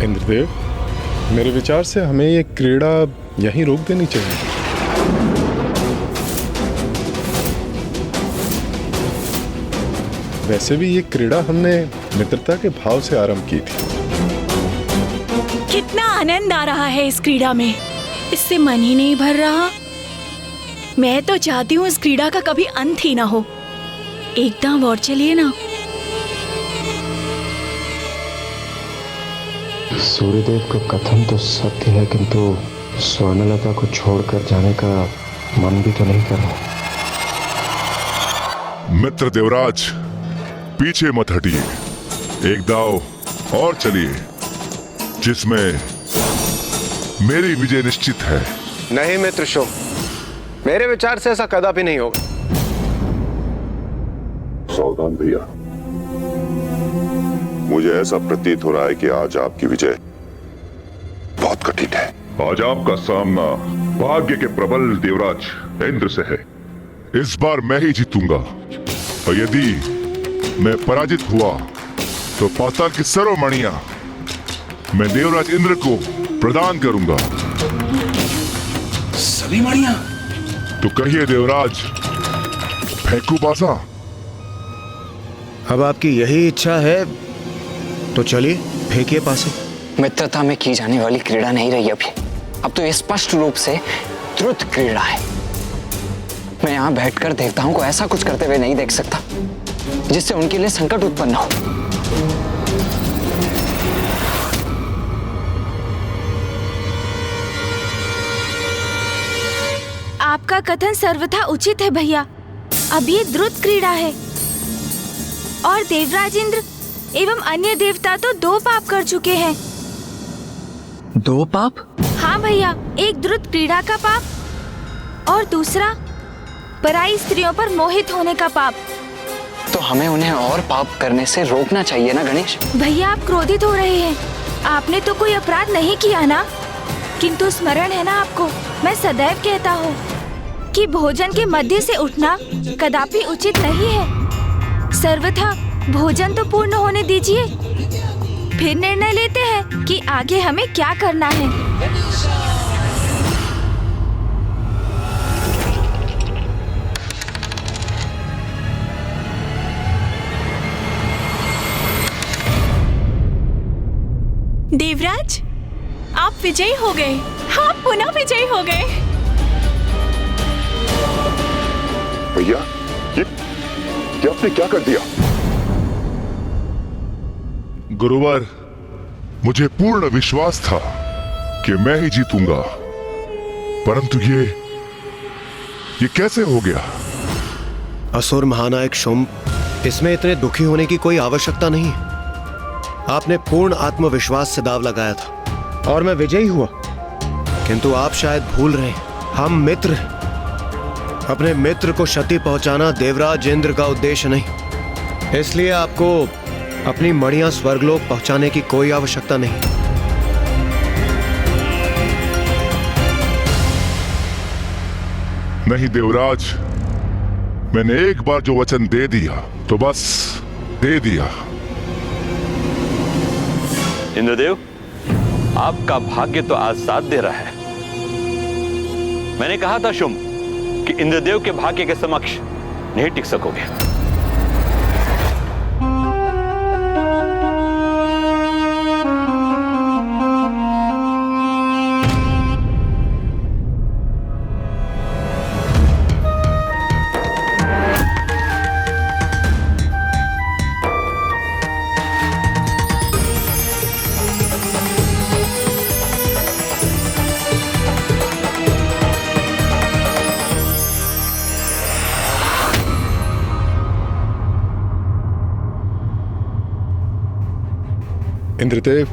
इंद्रदेव, मेरे विचार से हमें ये क्रीड़ा यहीं रोक देनी चाहिए। वैसे भी ये क्रीड़ा हमने मित्रता के भाव से आरंभ की थी। कितना आनंद आ रहा है इस क्रीड़ा में, इससे मन ही नहीं भर रहा। मैं तो चाहती हूँ इस क्रीड़ा का कभी अंत ही ना हो। एक दांव और चलिए ना। सूर्यदेव का कथन तो सत्य है, किंतु स्वर्णलता को छोड़कर जाने का मन भी तो नहीं कर रहा। मित्र देवराज, पीछे मत हटिए, एक दाव और चलिए जिसमें मेरी विजय निश्चित है। नहीं मित्र शो, मेरे विचार से ऐसा कदापि नहीं होगा। सावधान भैया, मुझे ऐसा प्रतीत हो रहा है कि आज आपकी विजय बहुत कठिन है। आज आपका सामना भाग्य के प्रबल देवराज इंद्र से है। इस बार मैं ही जीतूंगा, और यदि मैं पराजित हुआ तो पाताल की सर्वमणियां मैं देवराज इंद्र को प्रदान करूंगा। सभी मणियां? तो कहिए देवराज, फेंकू पासा? अब आपकी यही इच्छा है तो चलिए फेंकिए पासे। मित्रता में की जाने वाली क्रीड़ा नहीं रही अभी। अब तो ये स्पष्ट रूप से द्रुत क्रीड़ा है। मैं यहाँ बैठकर देवताओं को ऐसा कुछ करते हुए नहीं देख सकता जिससे उनके लिए संकट उत्पन्न हो। आपका कथन सर्वथा उचित है भैया। अब ये द्रुत क्रीड़ा है और देवराज इंद्र एवं अन्य देवता तो 2 पाप कर चुके हैं। 2 पाप? हाँ भैया, एक द्रुत क्रीड़ा का पाप और दूसरा पराई स्त्रियों पर मोहित होने का पाप। तो हमें उन्हें और पाप करने से रोकना चाहिए ना गणेश? भैया, आप क्रोधित हो रहे हैं। आपने तो कोई अपराध नहीं किया ना, किंतु स्मरण है ना आपको, मैं सदैव कहता हूँ कि भोजन के मध्य से उठना कदापि उचित नहीं है। सर्वथा भोजन तो पूर्ण होने दीजिए, फिर निर्णय लेते हैं कि आगे हमें क्या करना है। देवराज, आप विजयी हो गए। आप पुनः विजयी हो गए। भैया, ये आपने क्या कर दिया? गुरुवर, मुझे पूर्ण विश्वास था कि मैं ही जीतूंगा, परंतु ये कैसे हो गया? असुर महानायक शुंभ, इसमें इतने दुखी होने की कोई आवश्यकता नहीं है। आपने पूर्ण आत्मविश्वास से दाव लगाया था और मैं विजयी हुआ, किंतु आप शायद भूल रहे हैं, हम मित्र हैं। अपने मित्र को क्षति पहुंचाना देवराज इंद्र का उद्देश्य नहीं, इसलिए आपको अपनी मणियां स्वर्गलोक पहुंचाने की कोई आवश्यकता नहीं। नहीं देवराज, मैंने एक बार जो वचन दे दिया तो बस दे दिया। इंद्रदेव, आपका भाग्य तो आज साथ दे रहा है। मैंने कहा था शुंभ कि इंद्रदेव के भाग्य के समक्ष नहीं टिक सकोगे। इंद्रदेव,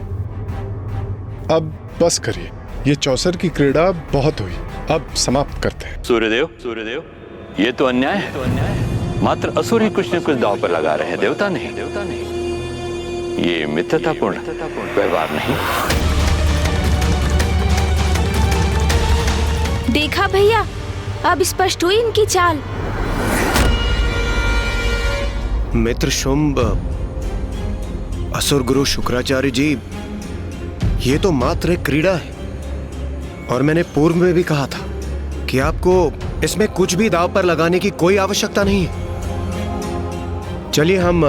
अब बस करिए। ये चौसर की क्रीड़ा बहुत हुई, अब समाप्त करते हैं। सूर्यदेव, ये तो अन्याय है। मात्र असुर ही कुछ न कुछ दांव पर लगा रहे हैं, देवता नहीं। ये मित्रतापूर्ण व्यवहार नहीं। देखा भैया, अब स्पष्ट हुई इनकी चाल। मित्र शुंभ, असुर गुरु शुक्राचार्य जी ये तो मात्र एक क्रीड़ा है, और मैंने पूर्व में भी कहा था कि आपको इसमें कुछ भी दांव पर लगाने की कोई आवश्यकता नहीं है। चलिए हम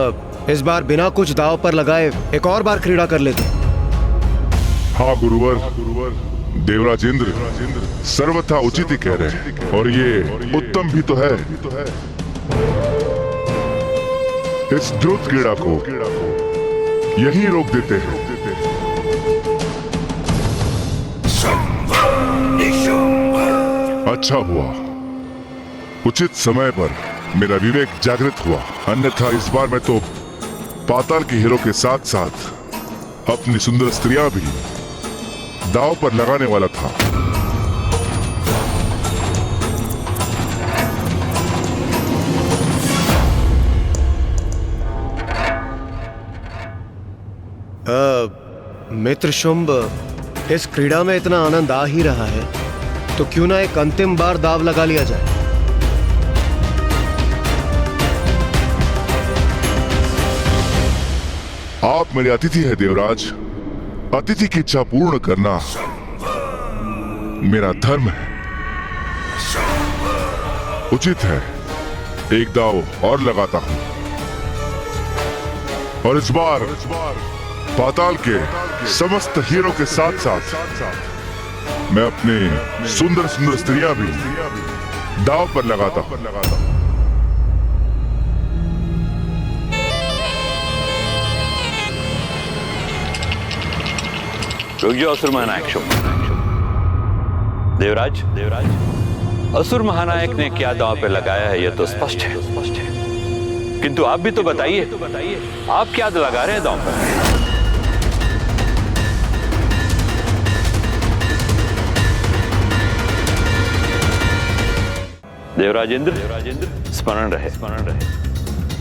इस बार बिना कुछ दांव पर लगाए एक और बार क्रीड़ा कर लेते हैं। हाँ गुरुवर, देवराज इंद्र सर्वथा उचित ही कह रहे हैं, और ये उत्तम भी तो है। इस द्रुत क्रीड़ा को यही रोक देते हैं। अच्छा हुआ उचित समय पर मेरा विवेक जागृत हुआ, अन्यथा इस बार मैं तो पाताल के हीरो के साथ साथ अपनी सुंदर स्त्रियां भी दांव पर लगाने वाला था। मित्र शुंभ, इस क्रीड़ा में इतना आनंद आ ही रहा है तो क्यों ना एक अंतिम बार दांव लगा लिया जाए। आप मेरे अतिथि हैं देवराज, अतिथि की इच्छा पूर्ण करना मेरा धर्म है। उचित है एक दांव और लगाता हूं, और इस बार पाताल के समस्त हीरो के साथ साथ मैं अपनी सुंदर सुंदर स्त्रियां भी दांव पर लगाता हूं। रुक जाओ असुर महानायक शुंभ। देवराज, असुर महानायक ने क्या दांव पे लगाया है यह तो स्पष्ट है, किंतु आप भी तो बताइए आप क्या लगा रहे हैं दांव पर? देवराज इंद्र स्मरण रहे,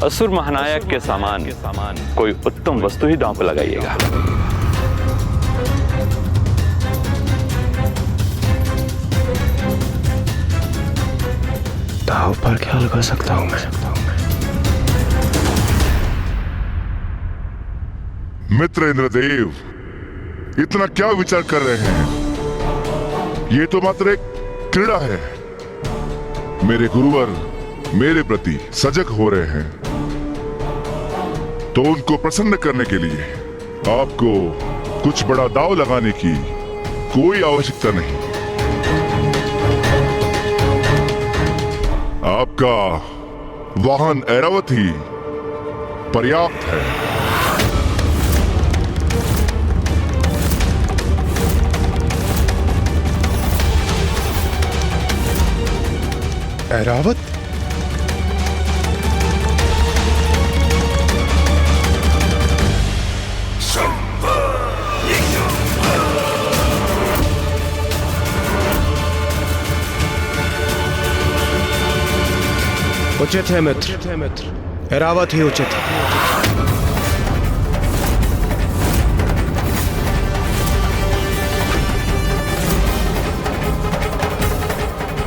असुर महानायक के सामान कोई उत्तम वस्तु ही दांव पर लगाइएगा। दांव पर क्या लगा सकता हूं मैं? मित्र इंद्रदेव, इतना क्या विचार कर रहे हैं? ये तो मात्र एक क्रीड़ा है। मेरे गुरुवर मेरे प्रति सजग हो रहे हैं, तो उनको प्रसन्न करने के लिए आपको कुछ बड़ा दांव लगाने की कोई आवश्यकता नहीं। आपका वाहन ऐरावत ही पर्याप्त है। ऐरावत? उचित है मित्र, ऐरावत ही उचित है।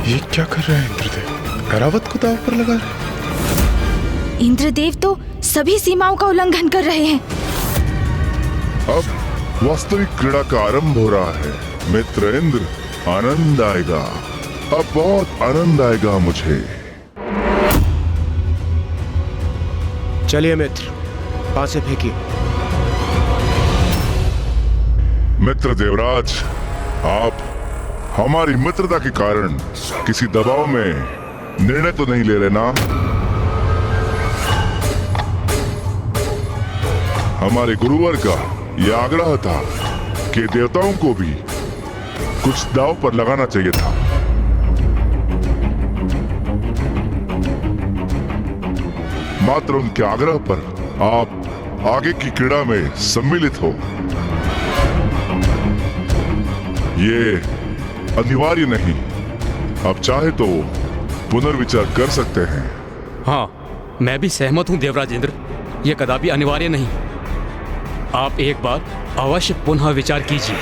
ये क्या कर रहे हैं इंद्रदेव? ऐरावत को दांव पर लगा रहे? इंद्रदेव तो सभी सीमाओं का उल्लंघन कर रहे हैं। अब वास्तविक क्रीड़ा का आरंभ हो रहा है। मित्र इंद्र, आनंद आएगा, अब बहुत आनंद आएगा मुझे। चलिए मित्र, पासे फेंकिए। मित्र देवराज, आप हमारी मित्रता के कारण किसी दबाव में निर्णय तो नहीं ले रहे ना? हमारे गुरुवर का यह आग्रह था कि देवताओं को भी कुछ दांव पर लगाना चाहिए था। मात्र उनके आग्रह पर आप आगे की क्रीड़ा में सम्मिलित हो, ये अनिवार्य नहीं। आप चाहे तो पुनर्विचार कर सकते हैं। हाँ, मैं भी सहमत हूं देवराज इंद्र, यह कदापि अनिवार्य नहीं। आप एक बार अवश्य पुनः विचार कीजिए।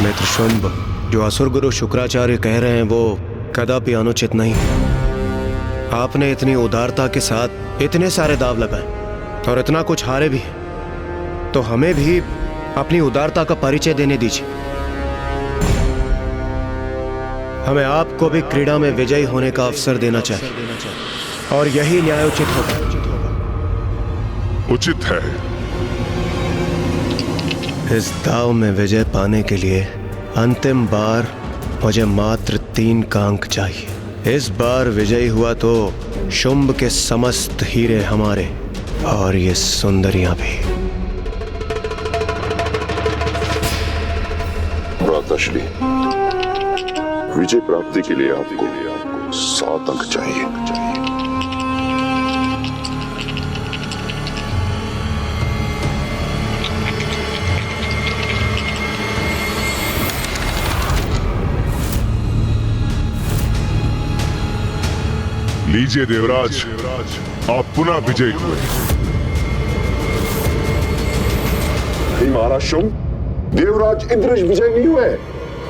मित्र शुंभ, जो असुर गुरु शुक्राचार्य कह रहे हैं वो कदापि अनुचित नहीं। आपने इतनी उदारता के साथ इतने सारे दाव लगाए और इतना कुछ हारे भी हैं, तो हमें भी अपनी उदारता का परिचय देने दीजिए। हमें आपको भी क्रीड़ा में विजयी होने का अवसर देना चाहिए और यही न्यायोचित होगा। उचित है। इस दाव में विजय पाने के लिए अंतिम बार मुझे मात्र 3 का अंक चाहिए। इस बार विजयी हुआ तो शुंभ के समस्त हीरे हमारे और ये सुंदरियां भी। भ्राताश्री, विजय प्राप्ति के लिए आपको 7 अंक चाहिए। लीजिए देवराज, आप पुनः विजयी हुए। महाराज शुंभ, देवराज इंद्र विजय नहीं हुए,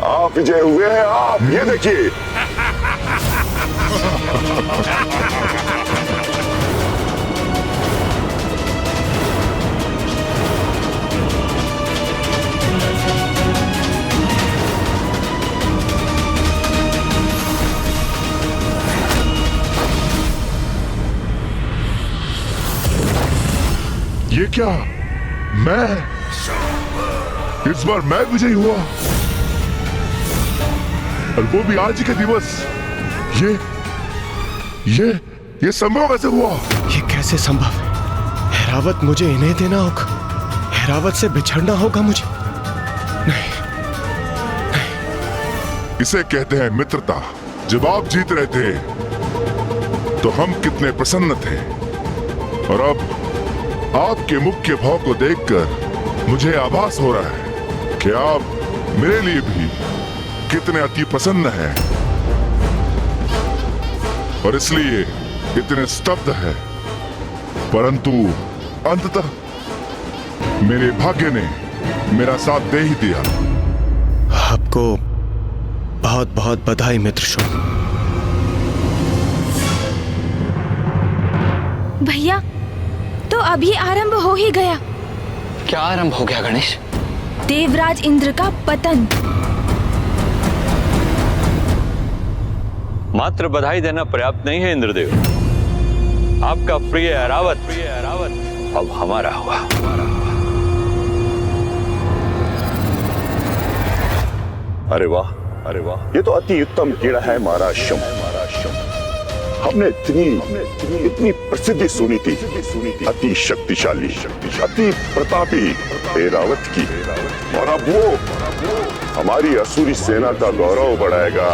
आप विजय हुए हैं। आप ये देखिए। ये क्या? मैं? इस बार मैं विजयी हुआ, और वो भी आज के दिवस। ये संभव कैसे हुआ? ये कैसे संभव है? हैरावत मुझे इन्हें देना होगा, हैरावत से बिछड़ना होगा मुझे। नहीं, इसे कहते हैं मित्रता। जब आप जीत रहे थे तो हम कितने प्रसन्न थे, और अब आपके मुख के भाव को देखकर मुझे आभास हो रहा है कि आप मेरे लिए भी कितने अति प्रसन्न हैं, और इसलिए इतने स्तब्ध है। परंतु अंततः मेरे भाग्य ने मेरा साथ दे ही दिया। आपको बहुत बहुत बधाई मित्र शुंभ। भैया, तो अभी आरंभ हो ही गया। क्या आरंभ हो गया गणेश? देवराज इंद्र का पतन। मात्र बधाई देना पर्याप्त नहीं है इंद्रदेव। आपका प्रिय ऐरावत अब हमारा हुआ। अरे वाह, अरे वाह, ये तो अति उत्तम क्रीड़ा है महाराज शुंभ। हमने इतनी प्रसिद्धि सुनी थी, अति शक्तिशाली, अति प्रतापी ऐरावत की, और अब वो हमारी असुरी सेना का गौरव बढ़ाएगा।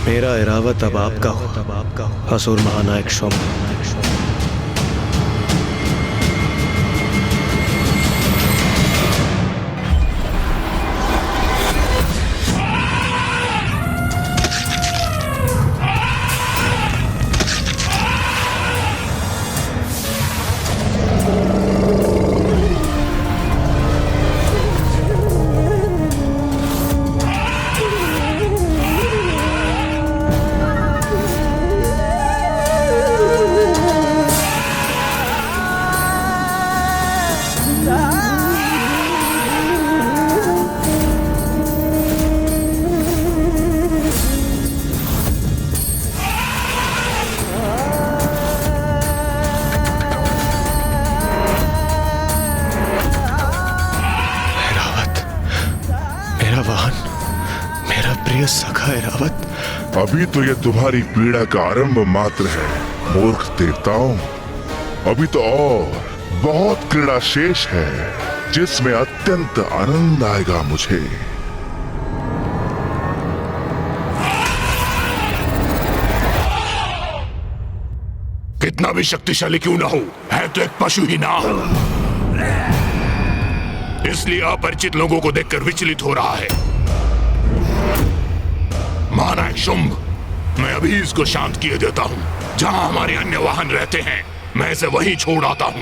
मेरा ऐरावत अब आपका हो, असुर महानायक शुंभ। सखा ऐरावत, अभी तो ये तुम्हारी पीड़ा का आरंभ मात्र है मूर्ख देवताओं। अभी तो और बहुत क्रीड़ा शेष है जिसमें अत्यंत आनंद आएगा मुझे। कितना भी शक्तिशाली क्यों ना हो, है तो एक पशु ही ना, इसलिए अपरिचित लोगों को देखकर विचलित हो रहा है। महानायक शुंभ, मैं अभी इसको शांत किए देता हूं। जहां हमारे अन्य वाहन रहते हैं मैं इसे वहीं छोड़ आता हूं।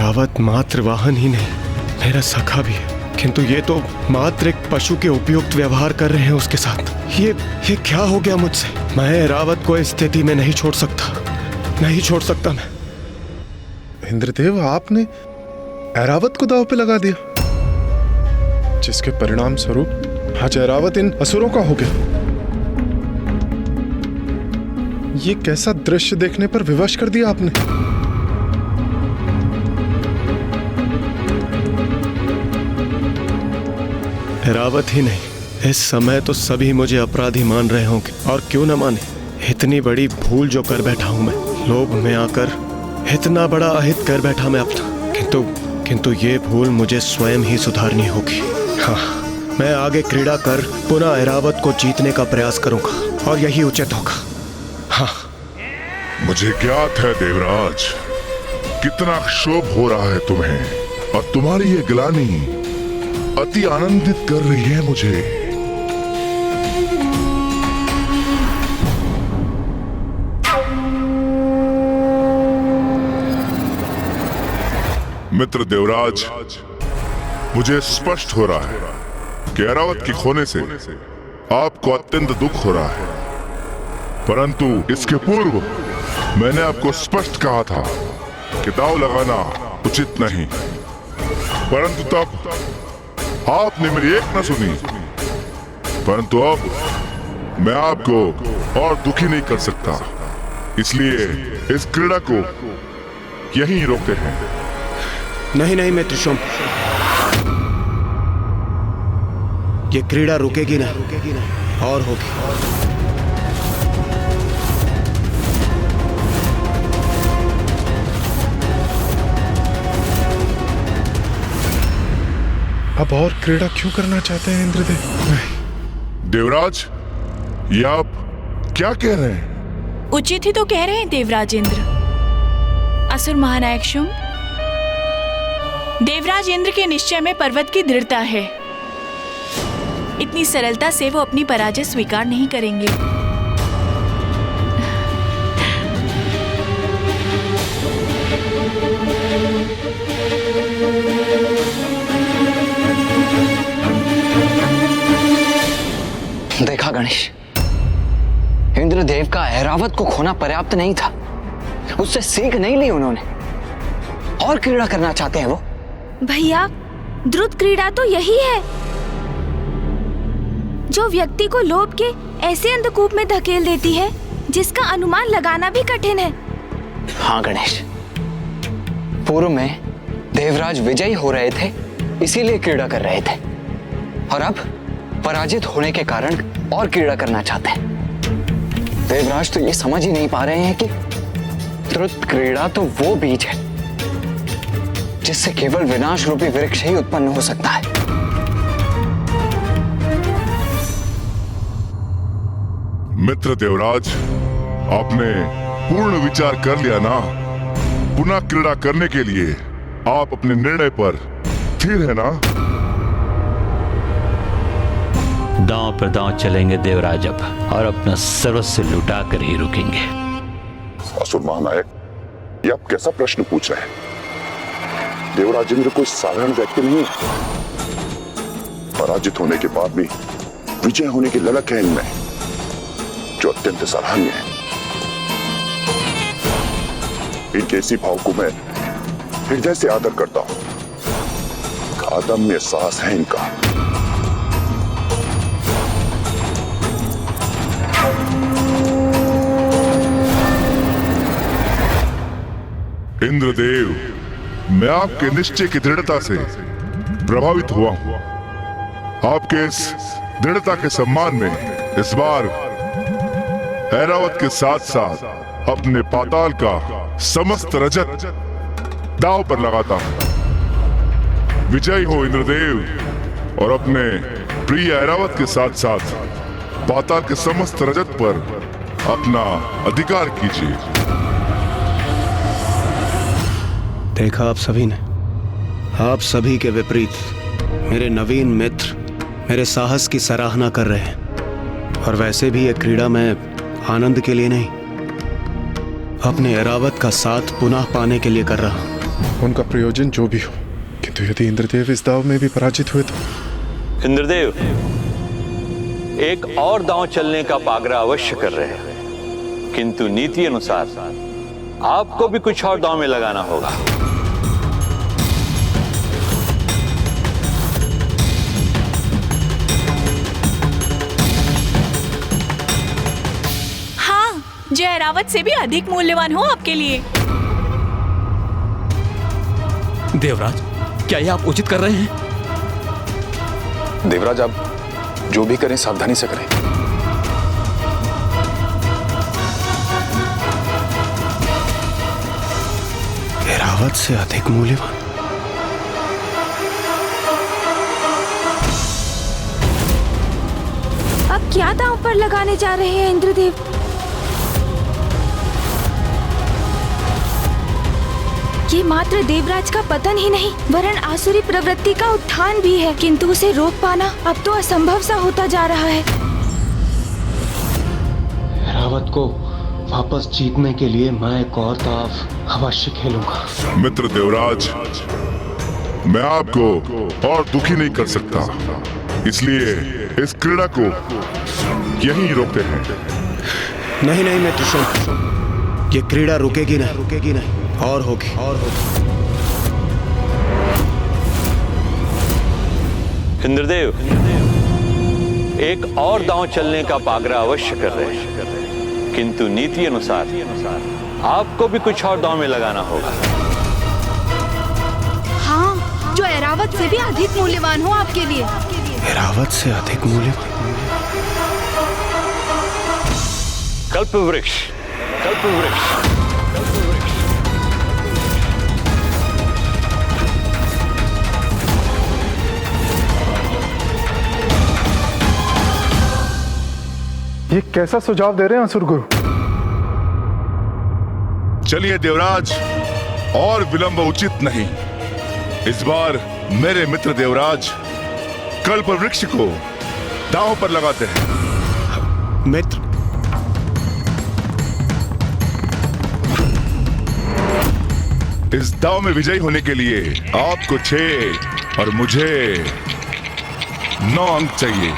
ऐरावत मात्र वाहन ही नहीं, मेरा सखा भी है, किंतु ये तो मात्र एक पशु के उपयुक्त व्यवहार कर रहे हैं उसके साथ। ये क्या हो गया मुझसे? मैं ऐरावत को इस स्थिति में नहीं छोड़ सकता मैं। इंद्रदेव, आपने ऐरावत को दांव पे लगा दिया, जिसके परिणाम स्वरूप आज ऐरावत इन असुरों का हो गया। ये कैसा दृश्य देखने पर विवश कर दिया आपने? ऐरावत ही नहीं, इस समय तो सभी मुझे अपराधी मान रहे होंगे, और क्यों न माने। इतनी बड़ी भूल जो कर बैठा हूं मैं, लोभ में आकर इतना बड़ा अहित कर बैठा मैं अपना। किंतु ये भूल मुझे स्वयं ही सुधारनी होगी। हाँ, मैं आगे क्रीड़ा कर पुनः ऐरावत को जीतने का प्रयास करूंगा, और यही उचित होगा। हाँ, मुझे ज्ञात है देवराज, कितना क्षोभ हो रहा है तुम्हें, और तुम्हारी ये ग्लानि अति आनंदित कर रही है मुझे। मित्र देवराज, मुझे स्पष्ट हो रहा है कि ऐरावत के खोने से आपको अत्यंत दुख हो रहा है, परंतु इसके पूर्व मैंने आपको स्पष्ट कहा था कि दांव लगाना उचित नहीं, परंतु तब आपने मेरी एक न सुनी। परंतु अब मैं आपको और दुखी नहीं कर सकता, इसलिए इस क्रीड़ा को यहीं रोकते हैं। नहीं मित्र शुंभ, ये क्रीड़ा रुकेगी नहीं, और होगी। अब और क्रीड़ा क्यों करना चाहते हैं इंद्रदेव? देवराज, ये आप क्या कह रहे हैं? उचित ही तो कह रहे हैं देवराज इंद्र। असुर महानायक शुंभ, देवराज इंद्र के निश्चय में पर्वत की दृढ़ता है। इतनी सरलता से वो अपनी पराजय स्वीकार नहीं करेंगे। देखा गणेश, इंद्रदेव का ऐरावत को खोना पर्याप्त नहीं था, उससे सीख नहीं ली उन्होंने, और क्रीड़ा करना चाहते हैं वो। भैया, द्रुत क्रीड़ा तो यही है जो व्यक्ति को लोभ के ऐसे अंधकूप में धकेल देती है जिसका अनुमान लगाना भी कठिन है। हाँ गणेश, पूर्व में देवराज विजयी हो रहे थे, इसीलिए क्रीड़ा कर रहे थे, और अब पराजित होने के कारण और क्रीड़ा करना चाहते हैं। देवराज तो ये समझ ही नहीं पा रहे हैं कि द्रुत क्रीड़ा तो वो बीज है जिससे केवल विनाश रूपी वृक्ष ही उत्पन्न हो सकता है। मित्र देवराज, आपने पूर्ण विचार कर लिया ना? पुनः क्रीड़ा करने के लिए आप अपने निर्णय पर स्थिर है ना? दांव पर दांव चलेंगे देवराज अब, और अपना सर्वस्व लुटा कर ही रुकेंगे। असुर महानायक, ये आप कैसा प्रश्न पूछ रहे हैं? देवराज इंद्र कोई साधारण व्यक्ति नहीं है। पराजित होने के बाद भी विजय होने की ललक है इनमें, जो अत्यंत सराहनीय है। इनके इसी भाव को मैं हृदय से आदर करता हूं। अदम्य साहस है इनका। इंद्रदेव, मैं आपके निश्चय की दृढ़ता से प्रभावित हुआ हूं। आपके इस दृढ़ता के सम्मान में इस बार ऐरावत के साथ साथ अपने पाताल का समस्त रजत दांव पर लगाता हूं। विजयी हो इंद्रदेव, और अपने प्रिय ऐरावत के साथ साथ पाताल के समस्त रजत पर अपना अधिकार कीजिए। देखा आप सभी ने, आप सभी के विपरीत मेरे नवीन मित्र मेरे साहस की सराहना कर रहे हैं, और वैसे भी यह क्रीड़ा मैं आनंद के लिए नहीं, अपने ऐरावत का साथ पुनः पाने के लिए कर रहा हूं। उनका प्रयोजन जो भी हो, किंतु यदि इंद्रदेव इस दाव में भी पराजित हुए तो। इंद्रदेव एक और दांव चलने का पागरा अवश्य कर रहे हैं, किंतु नीति अनुसार आपको भी कुछ और दांव में लगाना होगा। हाँ, जो एरावत से भी अधिक मूल्यवान हो आपके लिए। देवराज, क्या ये आप उचित कर रहे हैं? देवराज, आप जो भी करें सावधानी से करें। एरावत से अधिक मूल्यवान? अब क्या दांव पर लगाने जा रहे हैं इंद्रदेव? ये मात्र देवराज का पतन ही नहीं, वरन आसुरी प्रवृत्ति का उत्थान भी है, किंतु उसे रोक पाना अब तो असंभव सा होता जा रहा है। एरावत को वापस जीतने के लिए मैं एक और दाव अवश्य खेलूंगा। मित्र देवराज, मैं आपको और दुखी नहीं कर सकता, इसलिए इस क्रीड़ा को यहीं रोकते हैं। नहीं नहीं मित्र शुंभ, ये क्रीड़ा रुकेगी नहीं, और होगी। इंद्रदेव एक और दांव चलने का पागरा अवश्य कर रहे हैं, किंतु नीति अनुसार आपको भी कुछ और दांव में लगाना होगा। हाँ, जो एरावत से भी अधिक मूल्यवान हो आपके लिए। एरावत से अधिक मूल्यवान? कल्पवृक्ष, कल्पवृक्ष। ये कैसा सुझाव दे रहे हैं असुर गुरु? चलिए देवराज, और विलंब उचित नहीं। इस बार मेरे मित्र देवराज कल्प वृक्ष को दांव पर लगाते हैं। मित्र, इस दांव में विजयी होने के लिए आपको 6 और मुझे 9 अंक चाहिए।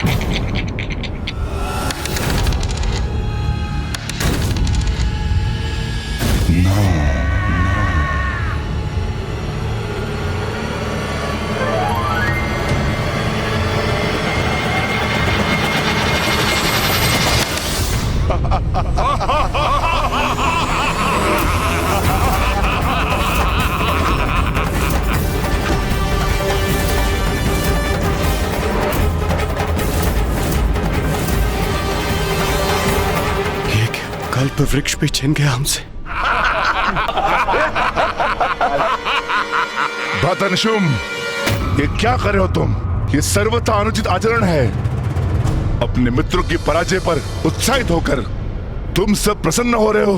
कल्प वृक्ष भी छिन गया हमसे। भतनशुम, ये क्या कर रहे हो तुम? ये सर्वथा अनुचित आचरण है। अपने मित्रों की पराजय पर उत्साहित होकर तुम सब प्रसन्न हो रहे हो।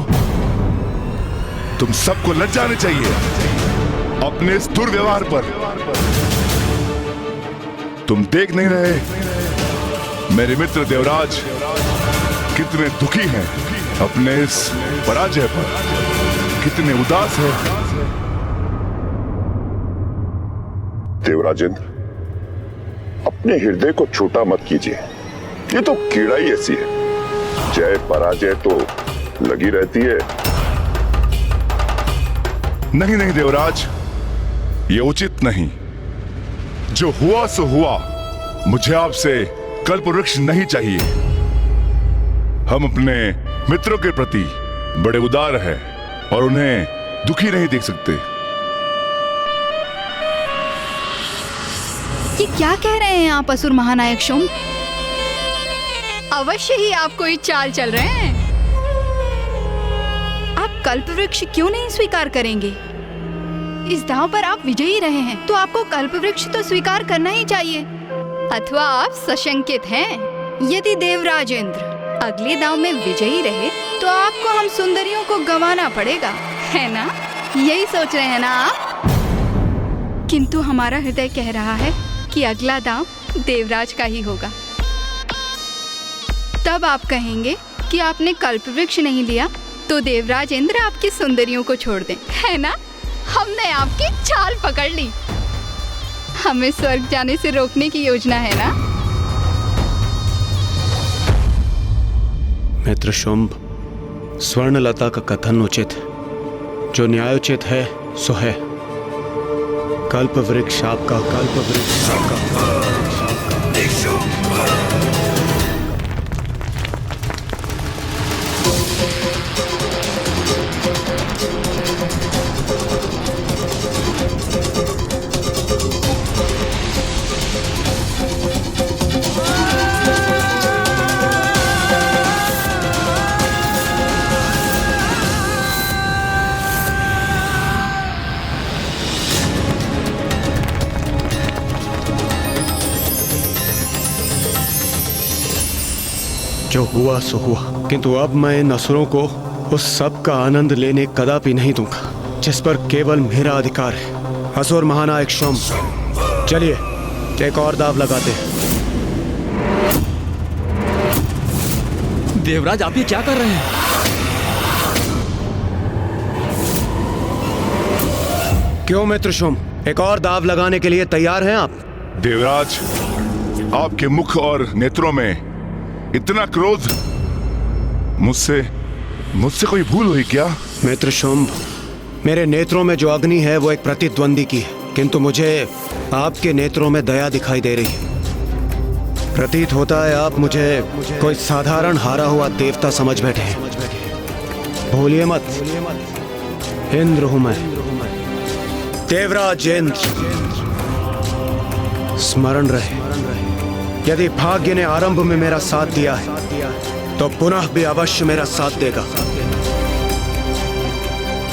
तुम सबको लज्जा आनी चाहिए अपने इस दुर्व्यवहार पर। तुम देख नहीं रहे मेरे मित्र देवराज कितने दुखी हैं अपने इस पराजय पर, कितने उदास है। देवराजेंद्र, अपने हृदय को छोटा मत कीजिए। ये तो कीड़ा ही ऐसी है, जय पराजय तो लगी रहती है। नहीं नहीं देवराज, ये उचित नहीं। जो हुआ सो हुआ। मुझे आपसे कल्प वृक्ष नहीं चाहिए। हम अपने मित्रों के प्रति बड़े उदार हैं और उन्हें दुखी नहीं देख सकते। ये क्या कह रहे हैं आप असुर महानायक शुंभ? अवश्य ही आप कोई चाल चल रहे हैं। आप कल्पवृक्ष क्यों नहीं स्वीकार करेंगे? इस दांव पर आप विजयी रहे हैं, तो आपको कल्पवृक्ष तो स्वीकार करना ही चाहिए। अथवा आप सशंकित हैं? यदि देवराजेंद्र अगले दांव में विजयी रहे तो आपको हम सुंदरियों को गंवाना पड़ेगा, है ना? यही सोच रहे हैं ना आप? किंतु हमारा हृदय कह रहा है कि अगला दांव देवराज का ही होगा। तब आप कहेंगे कि आपने कल्पवृक्ष नहीं लिया तो देवराज इंद्र आपकी सुंदरियों को छोड़ दें, है ना? हमने आपकी चाल पकड़ ली। हमें स्वर्ग जाने से रोकने की योजना है ना? मित्र शुंभ, स्वर्णलता का कथन उचित है। जो न्यायोचित है सो है। कल्प वृक्ष आपका, कल्प वृक्ष आपका। जो हुआ सो हुआ, किंतु अब मैं इन असुरों को उस सब का आनंद लेने कदापि नहीं दूंगा जिस पर केवल मेरा अधिकार है। असुर महानायक शुंभ, चलिए एक और दाव लगाते हैं। देवराज, आप ये क्या कर रहे हैं? क्यों मित्र शुंभ, एक और दाव लगाने के लिए तैयार हैं आप? देवराज, आपके मुख और नेत्रों में इतना क्रोध, मुझसे कोई भूल हुई क्या? मित्र शुंभ, मेरे नेत्रों में जो अग्नि है वो एक प्रतिद्वंदी की है, किंतु मुझे आपके नेत्रों में दया दिखाई दे रही है। प्रतीत होता है आप मुझे कोई साधारण हारा हुआ देवता समझ बैठे हैं। भूलिए मत, इंद्र हूं मैं, देवराज इंद्र। स्मरण रहे, यदि भाग्य ने आरंभ में मेरा साथ दिया है तो पुनः भी अवश्य मेरा साथ देगा।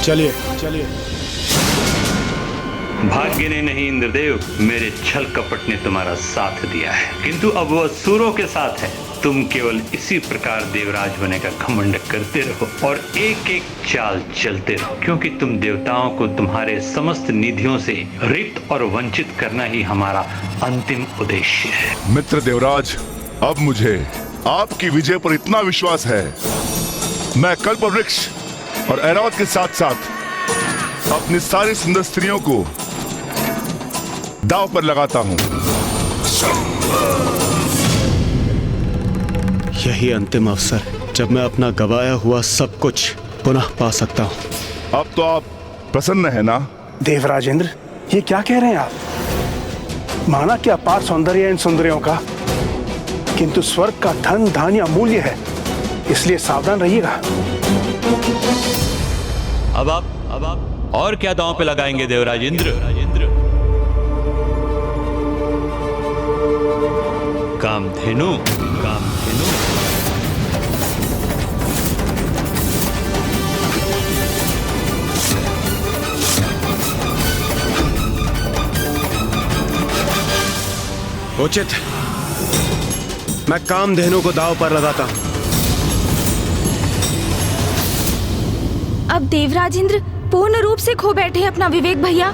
चलिए चलिए। भाग्य ने नहीं इंद्रदेव, मेरे छल कपट ने तुम्हारा साथ दिया है, किंतु अब वह असुरों के साथ है। तुम केवल इसी प्रकार देवराज होने का घमंड करते रहो और एक एक चाल चलते रहो, क्योंकि तुम देवताओं को तुम्हारे समस्त निधियों से रिक्त और वंचित करना ही हमारा अंतिम उद्देश्य है। मित्र देवराज, अब मुझे आपकी विजय पर इतना विश्वास है, मैं कल्पवृक्ष और ऐरावत के साथ साथ अपनी सारी सुंदर स्त्रियों को दांव पर लगाता हूं। यही अंतिम अवसर है जब मैं अपना गवाया हुआ सब कुछ पुनः पा सकता हूं। अब तो आप प्रसन्न है ना? देवराजेंद्र, ये क्या कह रहे हैं आप? माना कि अपार सौंदर्य इन सुंदरियों का, किंतु स्वर्ग का धन धान्य अमूल्य है, इसलिए सावधान रहिएगा। अब आप और क्या दांव पे लगाएंगे देवराज इंद्र? कामधेनु, कामधेनु। उचित, मैं कामधेनु को दांव पर लगाता हूं। अब देवराज इंद्र पूर्ण रूप से खो बैठे अपना विवेक भैया।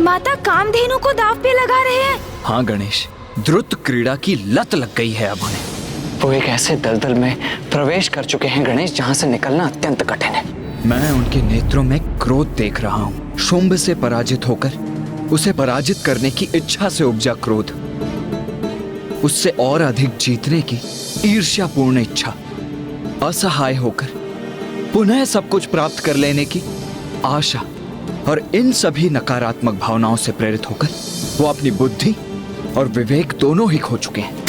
माता कामधेनु को दांव पे लगा रहे हैं। हाँ गणेश, द्रुत क्रीड़ा की लत लग गई है अब उन्हें। वो एक ऐसे दलदल में प्रवेश कर चुके हैं गणेश, जहाँ से निकलना अत्यंत कठिन है। मैं उनके नेत्रों में क्रोध देख रहा हूँ। शुंभ से पराजित होकर उसे पराजित करने की इच्छा से उपजा क्रोध, उससे और अधिक जीतने की ईर्ष्यापूर्ण इच्छा, असहाय होकर पुनः सब कुछ प्राप्त कर लेने की आशा, और इन सभी नकारात्मक भावनाओं से प्रेरित होकर वो अपनी बुद्धि और विवेक दोनों ही खो चुके हैं।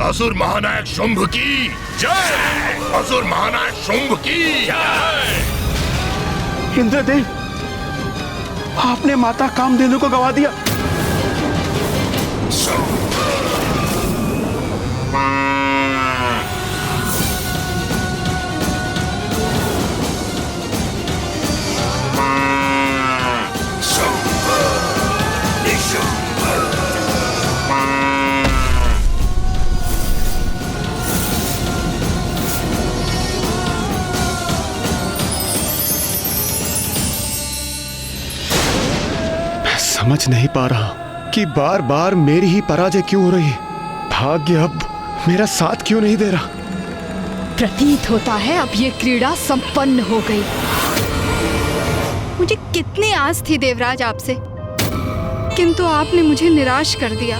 असुर महानायक शुंभ की जय! असुर महानायक शुंभ की जय! इंद्रदेव, आपने माता कामधेनु को गवा दिया। समझ नहीं पा रहा कि बार बार मेरी ही पराजय क्यों हो रही है। भाग्य अब मेरा साथ क्यों नहीं दे रहा। प्रतीत होता है अब ये क्रीड़ा संपन्न हो गई। मुझे कितनी आस थी देवराज आपसे, किंतु आपने मुझे निराश कर दिया।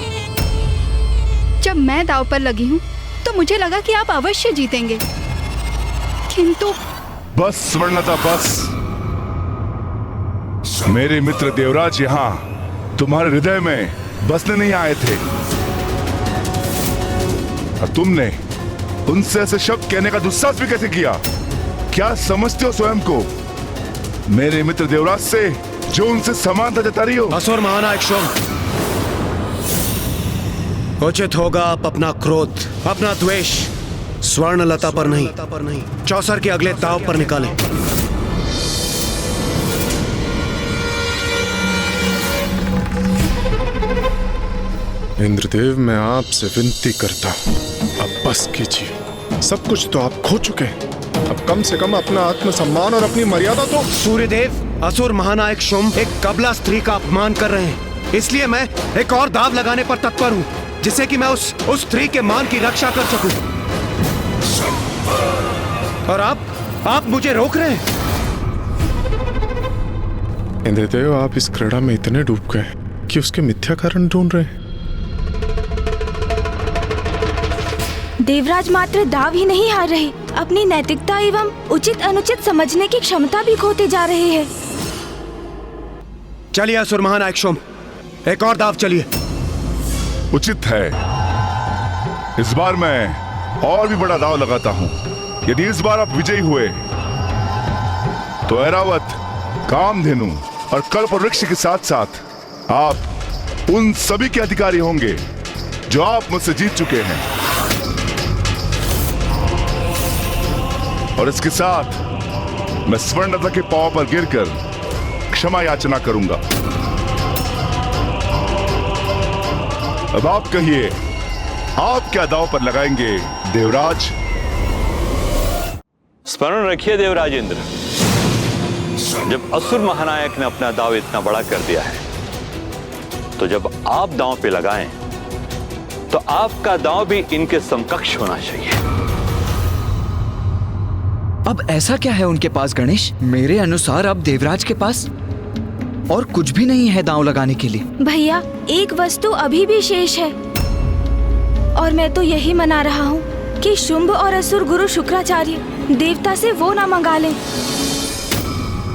जब मैं दांव पर लगी हूँ तो मुझे लगा कि आप अवश्य जीतेंगे, किंतु बस स्वर्णलता बस। मेरे मित्र देवराज यहाँ तुम्हारे हृदय में बसने नहीं आए थे और तुमने उनसे ऐसे शब्द कहने का दुस्साहस भी कैसे किया? क्या समझते हो स्वयं को मेरे मित्र देवराज से, जो उनसे समानता जता रही हो? असुर महानायक शुंभ, उचित होगा आप अपना क्रोध, अपना द्वेष स्वर्णलता पर नहीं, चौसर के अगले दांव पर निकालें। इंद्रदेव, मैं आपसे विनती करता हूँ, अब बस कीजिए। सब कुछ तो आप खो चुके हैं, अब कम से कम अपना आत्मसम्मान और अपनी मर्यादा तो। सूर्यदेव, असुर महानायक शुंभ एक कबला स्त्री का अपमान कर रहे हैं, इसलिए मैं एक और दाव लगाने पर तत्पर हूँ, जिससे कि मैं उस स्त्री के मान की रक्षा कर सकूं। और आप मुझे रोक रहे हैं। इंद्रदेव, आप इस क्रीड़ा में इतने डूब गए कि उसके मिथ्या कारण ढूंढ रहे हैं। देवराज मात्र दाव ही नहीं हार रहे, अपनी नैतिकता एवं उचित अनुचित समझने की क्षमता भी खोते जा रहे हैं। चलिए असुर महानायक शुंभ, एक और दाव चलिए। उचित है, इस बार मैं और भी बड़ा दाव लगाता हूं। यदि इस बार आप विजयी हुए तो ऐरावत, कामधेनु और कल्प वृक्ष के साथ साथ आप उन सभी के अधिकारी होंगे जो आप मुझसे जीत चुके हैं। और इसके साथ मैं स्वर्णलता के पांव पर गिरकर क्षमा याचना करूंगा। अब आप कहिए, आप क्या दांव पर लगाएंगे देवराज? स्मरण रखिए देवराजेंद्र, जब असुर महानायक ने अपना दांव इतना बड़ा कर दिया है, तो जब आप दांव पे लगाएं तो आपका दांव भी इनके समकक्ष होना चाहिए। अब ऐसा क्या है उनके पास गणेश? मेरे अनुसार अब देवराज के पास और कुछ भी नहीं है दांव लगाने के लिए। भैया, एक वस्तु अभी भी शेष है, और मैं तो यही मना रहा हूँ कि शुंभ और असुर गुरु शुक्राचार्य देवता से वो ना मंगा ले।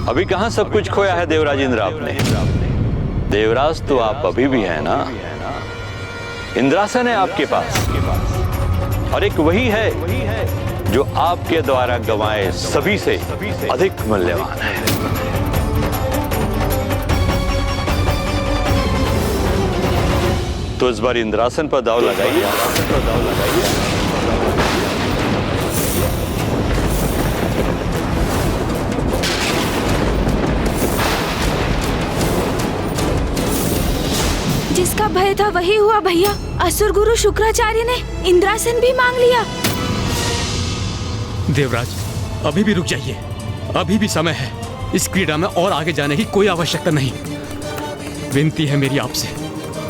अभी कहां सब कुछ खोया है देवराजेंद्र आपने? देवराज तो आप अभी भी हैं ना। इंद्रासन है आपके पास, और एक वही है जो आपके द्वारा गंवाए सभी से अधिक मूल्यवान है। तो इस बार इंद्रासन पर दांव लगाइए। जिसका भय था वही हुआ भैया। असुर गुरु शुक्राचार्य ने इंद्रासन भी मांग लिया। देवराज, अभी भी रुक जाइए, अभी भी समय है। इस क्रीड़ा में और आगे जाने की कोई आवश्यकता नहीं। विनती है मेरी आपसे,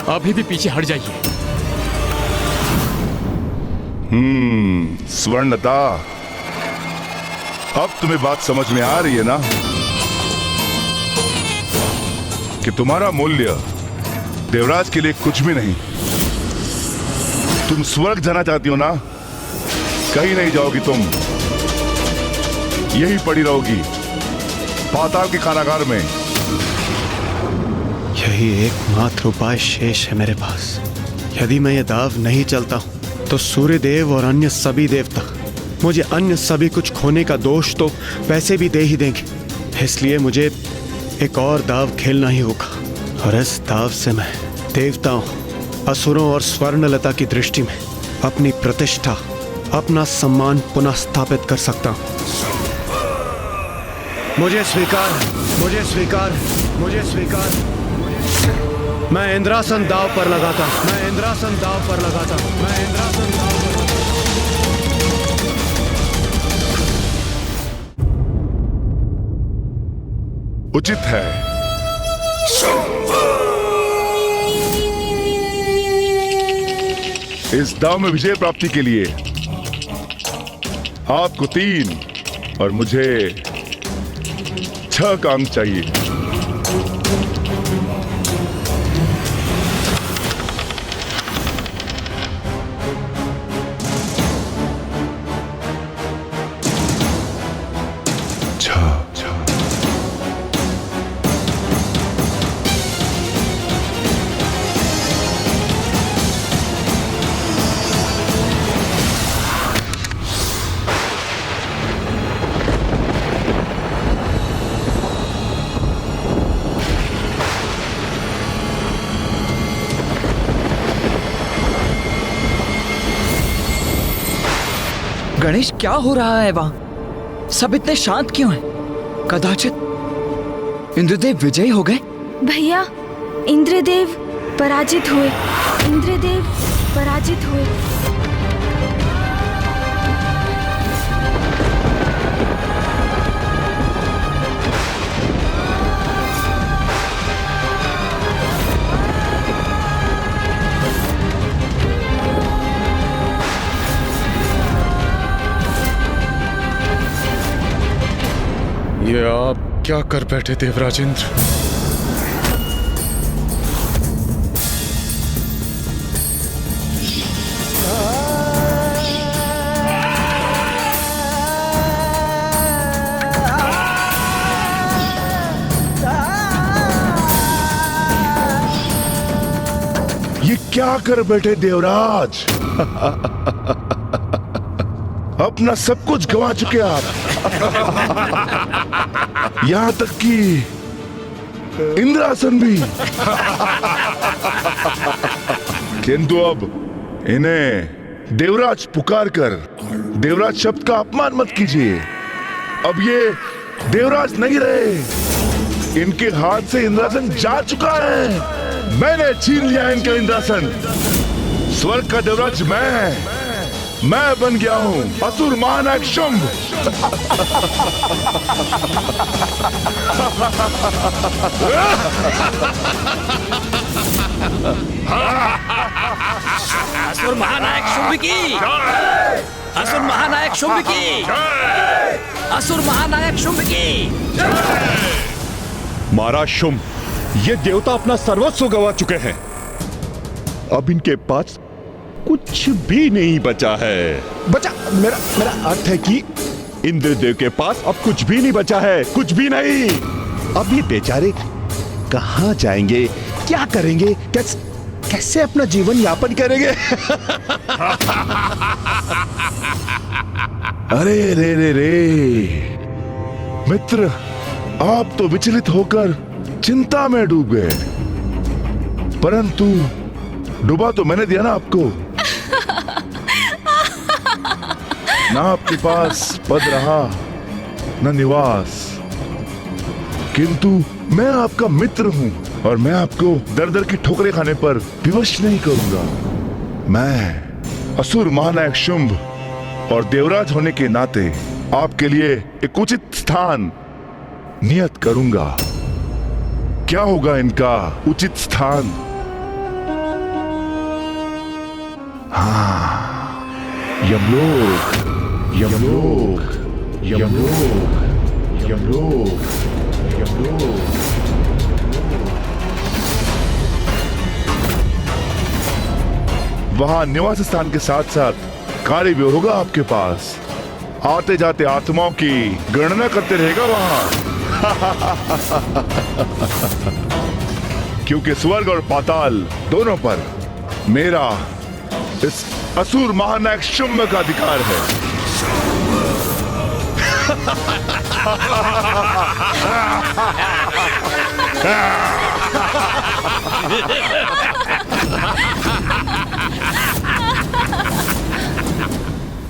अभी भी पीछे हट जाइए। स्वर्णलता, अब तुम्हें बात समझ में आ रही है ना कि तुम्हारा मूल्य देवराज के लिए कुछ भी नहीं। तुम स्वर्ग जाना चाहती हो ना? कहीं नहीं जाओगी तुम, यही पड़ी रहोगी पाताल के कारागार में। यही एकमात्र उपाय शेष है मेरे पास। यदि मैं ये दाव नहीं चलता हूं तो सूर्यदेव और अन्य सभी देवता मुझे अन्य सभी कुछ खोने का दोष तो वैसे भी दे ही देंगे। इसलिए मुझे एक और दाव खेलना ही होगा, और इस दाव से मैं देवताओं, असुरों और स्वर्णलता की दृष्टि में अपनी प्रतिष्ठा, अपना सम्मान पुनः स्थापित कर सकता हूं। मुझे स्वीकार, मुझे स्वीकार, मुझे स्वीकार। मैं इंद्रासन दाव पर लगाता हूं, मैं इंद्रासन दाव पर लगाता हूं, मैं इंद्रासन दाव पर लगाता हूं। उचित है, इस दाव में विजय प्राप्ति के लिए आपको 3 और मुझे 6 का अंक चाहिए। गणेश, क्या हो रहा है वहां? सब इतने शांत क्यों हैं? कदाचित इंद्रदेव विजयी हो गए? भैया, इंद्रदेव पराजित हुए। इंद्रदेव पराजित हुए। ये आप क्या कर बैठे देवराजेंद्र? ये क्या कर बैठे देवराज? अपना सब कुछ गंवा चुके आप। यहां तक कि इंद्रासन भी। किंतु अब इन्हें देवराज पुकार कर देवराज शब्द का अपमान मत कीजिए। अब ये देवराज नहीं रहे। इनके हाथ से इंद्रासन जा चुका है। मैंने छीन लिया इनका इंद्रासन। स्वर्ग का देवराज मैं बन गया हूं, असुर महानायक शुंभ। असुर महानायक शुंभ की, असुर महानायक शुंभ की, असुर महानायक शुंभ की। महाराज शुंभ, ये देवता अपना सर्वस्व गंवा चुके हैं। अब इनके पास कुछ भी नहीं बचा है। मेरा अर्थ है कि इंद्रदेव के पास अब कुछ भी नहीं बचा है, कुछ भी नहीं। अब ये बेचारे कहां जाएंगे, क्या करेंगे, कैसे अपना जीवन यापन करेंगे? अरे रे मित्र, आप तो विचलित होकर चिंता में डूब गए, परंतु डूबा तो मैंने दिया ना आपको। ना आपके पास पद रहा, न निवास, किंतु मैं आपका मित्र हूं और मैं आपको दर दर की ठोकरें खाने पर विवश नहीं करूंगा। मैं असुर महानायक शुंभ और देवराज होने के नाते आपके लिए एक उचित स्थान नियत करूंगा। क्या होगा इनका उचित स्थान? हाँ, यमलोक, यमलोक, यमलोक, यमलोक, यमलोक। वहां निवास स्थान के साथ साथ कार्य भी होगा आपके पास। आते जाते आत्माओं की गणना करते रहेगा वहां। क्योंकि स्वर्ग और पाताल दोनों पर मेरा इस असुर महानायक शुंभ का अधिकार है।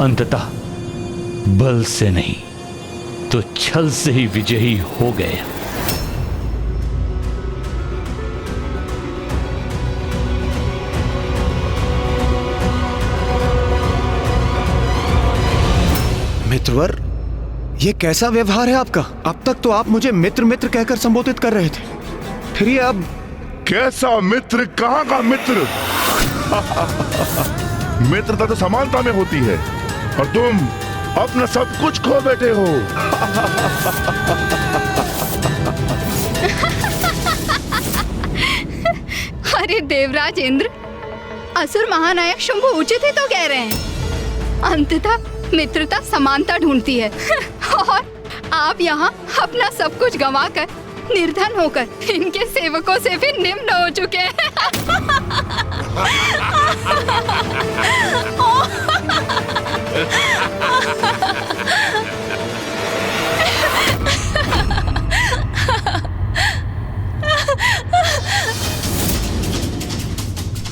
अंततः बल से नहीं तो छल से ही विजयी हो गए। मित्रवर, ये कैसा व्यवहार है आपका? अब तक तो आप मुझे मित्र मित्र कहकर संबोधित कर रहे थे, फिर ये अब कैसा मित्र, कहां का मित्र? मित्रता तो समानता में होती है, और तुम अपना सब कुछ खो बैठे हो। अरे देवराज इंद्र, असुर महानायक शुंभ उचित ही तो कह रहे हैं। अंततः मित्रता समानता ढूंढती है और आप यहाँ अपना सब कुछ गंवाकर निर्धन होकर इनके सेवकों से भी निम्न हो चुके हैं।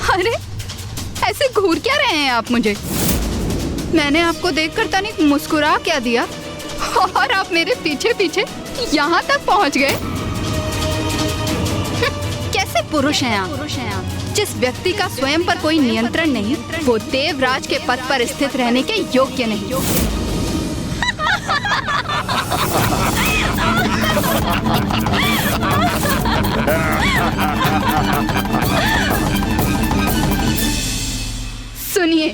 अरे ऐसे घूर क्या रहे हैं आप मुझे? मैंने आपको देखकर तनिक मुस्कुरा क्या दिया और आप मेरे पीछे पीछे यहाँ तक पहुँच गए। कैसे पुरुष हैं आप? जिस व्यक्ति का स्वयं पर कोई नियंत्रण नहीं, वो देवराज के पद पर स्थित रहने के योग्य नहीं। सुनिए,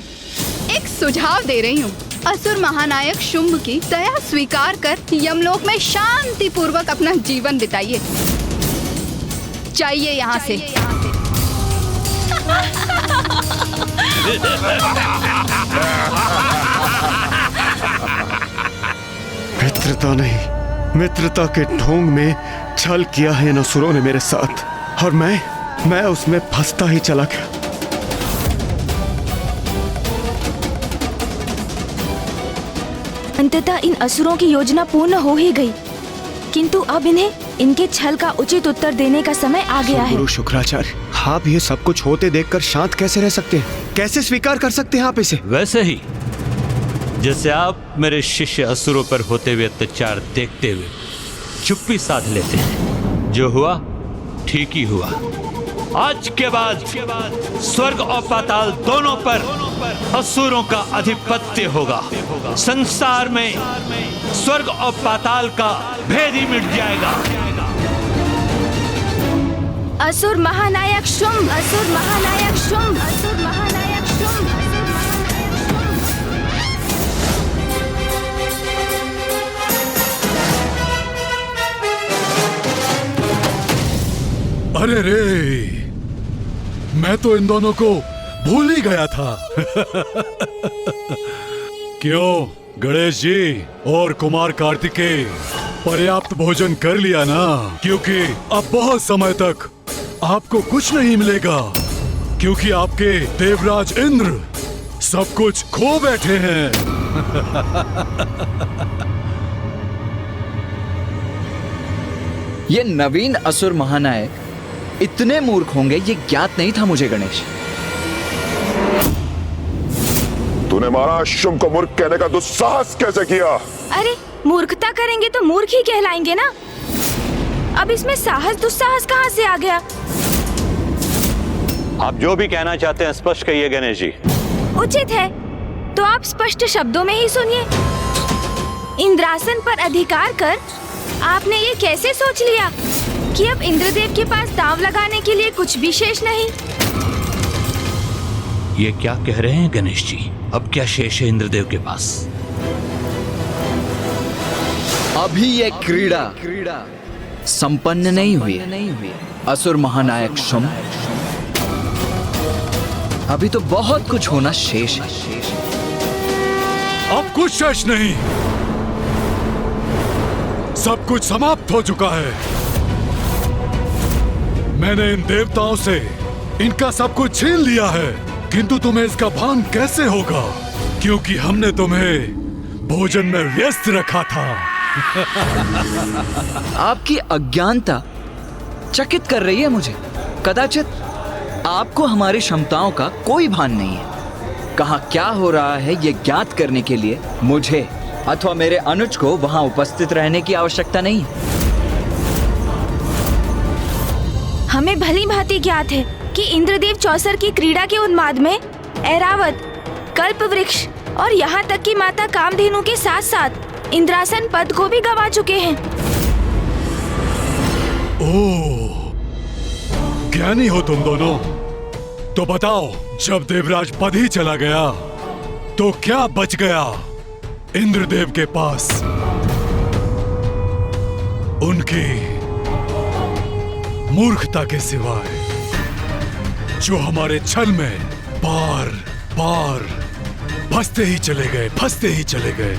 एक सुझाव दे रही हूँ। असुर महानायक शुंभ की दया स्वीकार कर यमलोक में शांति पूर्वक अपना जीवन बिताइए। जाइए यहाँ से। मित्रता नहीं, मित्रता के ढोंग में छल किया है इन असुरों ने मेरे साथ, और मैं उसमें फंसता ही चला गया। अंततः इन असुरों की योजना पूर्ण हो ही गई, किंतु अब इन्हें इनके छल का उचित उत्तर देने का समय आ गया है। गुरु शुक्राचार्य, आप ये सब कुछ होते देखकर शांत कैसे रह सकते हैं? कैसे स्वीकार कर सकते हैं आप इसे? वैसे ही जैसे आप मेरे शिष्य असुरों पर होते हुए अत्याचार देखते हुए चुप्पी साध लेते हैं। जो हुआ ठीक ही हुआ। आज के बाद स्वर्ग और पाताल दोनों पर असुरों का आधिपत्य होगा। संसार में स्वर्ग और पाताल का भेद ही मिट जाएगा। असुर महानायक शुंभ, असुर महानायक शुंभ, असुर महानायक शुंभ। अरे रे, मैं तो इन दोनों को भूल ही गया था। क्यों गणेश जी और कुमार कार्तिकेय, पर्याप्त भोजन कर लिया ना? क्योंकि अब बहुत समय तक आपको कुछ नहीं मिलेगा, क्योंकि आपके देवराज इंद्र सब कुछ खो बैठे हैं। ये नवीन असुर महानायक इतने मूर्ख होंगे ये ज्ञात नहीं था मुझे गणेश। तूने महाराज शुंभ को मूर्ख कहने का दुस्साहस कैसे किया? अरे मूर्खता करेंगे तो मूर्ख ही कहलाएंगे ना। अब इसमें साहस दुस्साहस कहाँ से आ गया? आप जो भी कहना चाहते हैं स्पष्ट कहिए गणेश जी। उचित है तो आप स्पष्ट शब्दों में ही सुनिए। इंद्रासन पर अधिकार कर आपने ये कैसे सोच लिया कि अब इंद्रदेव के पास दांव लगाने के लिए कुछ भी शेष नहीं? ये क्या कह रहे हैं गणेश जी? अब क्या शेष है इंद्रदेव के पास? अभी ये क्रीड़ा संपन्न नहीं हुई। असुर महानायक शुंभ, अभी तो बहुत कुछ होना शेष है। अब कुछ शेष नहीं, सब कुछ समाप्त हो चुका है। मैंने इन देवताओं से इनका सब कुछ छीन लिया है, किंतु तुम्हें इसका भान कैसे होगा? क्योंकि हमने तुम्हें भोजन में व्यस्त रखा था। आपकी अज्ञानता चकित कर रही है मुझे। कदाचित आपको हमारी क्षमताओं का कोई भान नहीं है। कहाँ क्या हो रहा है ये ज्ञात करने के लिए मुझे अथवा मेरे अनुज को वहां उपस्थित रहने की आवश्यकता नहीं है। हमें भली भांति ज्ञात है कि इंद्रदेव चौसर की क्रीड़ा के उन्माद में ऐरावत, कल्पवृक्ष और यहाँ तक कि माता कामधेनु के साथ साथ इंद्रासन पद को भी गंवा चुके हैं। ओह, ज्ञानी हो तुम दोनों। तो बताओ, जब देवराज पद ही चला गया तो क्या बच गया इंद्रदेव के पास? उनकी मूर्खता के सिवाय, जो हमारे छल में बार बार फंसते ही चले गए।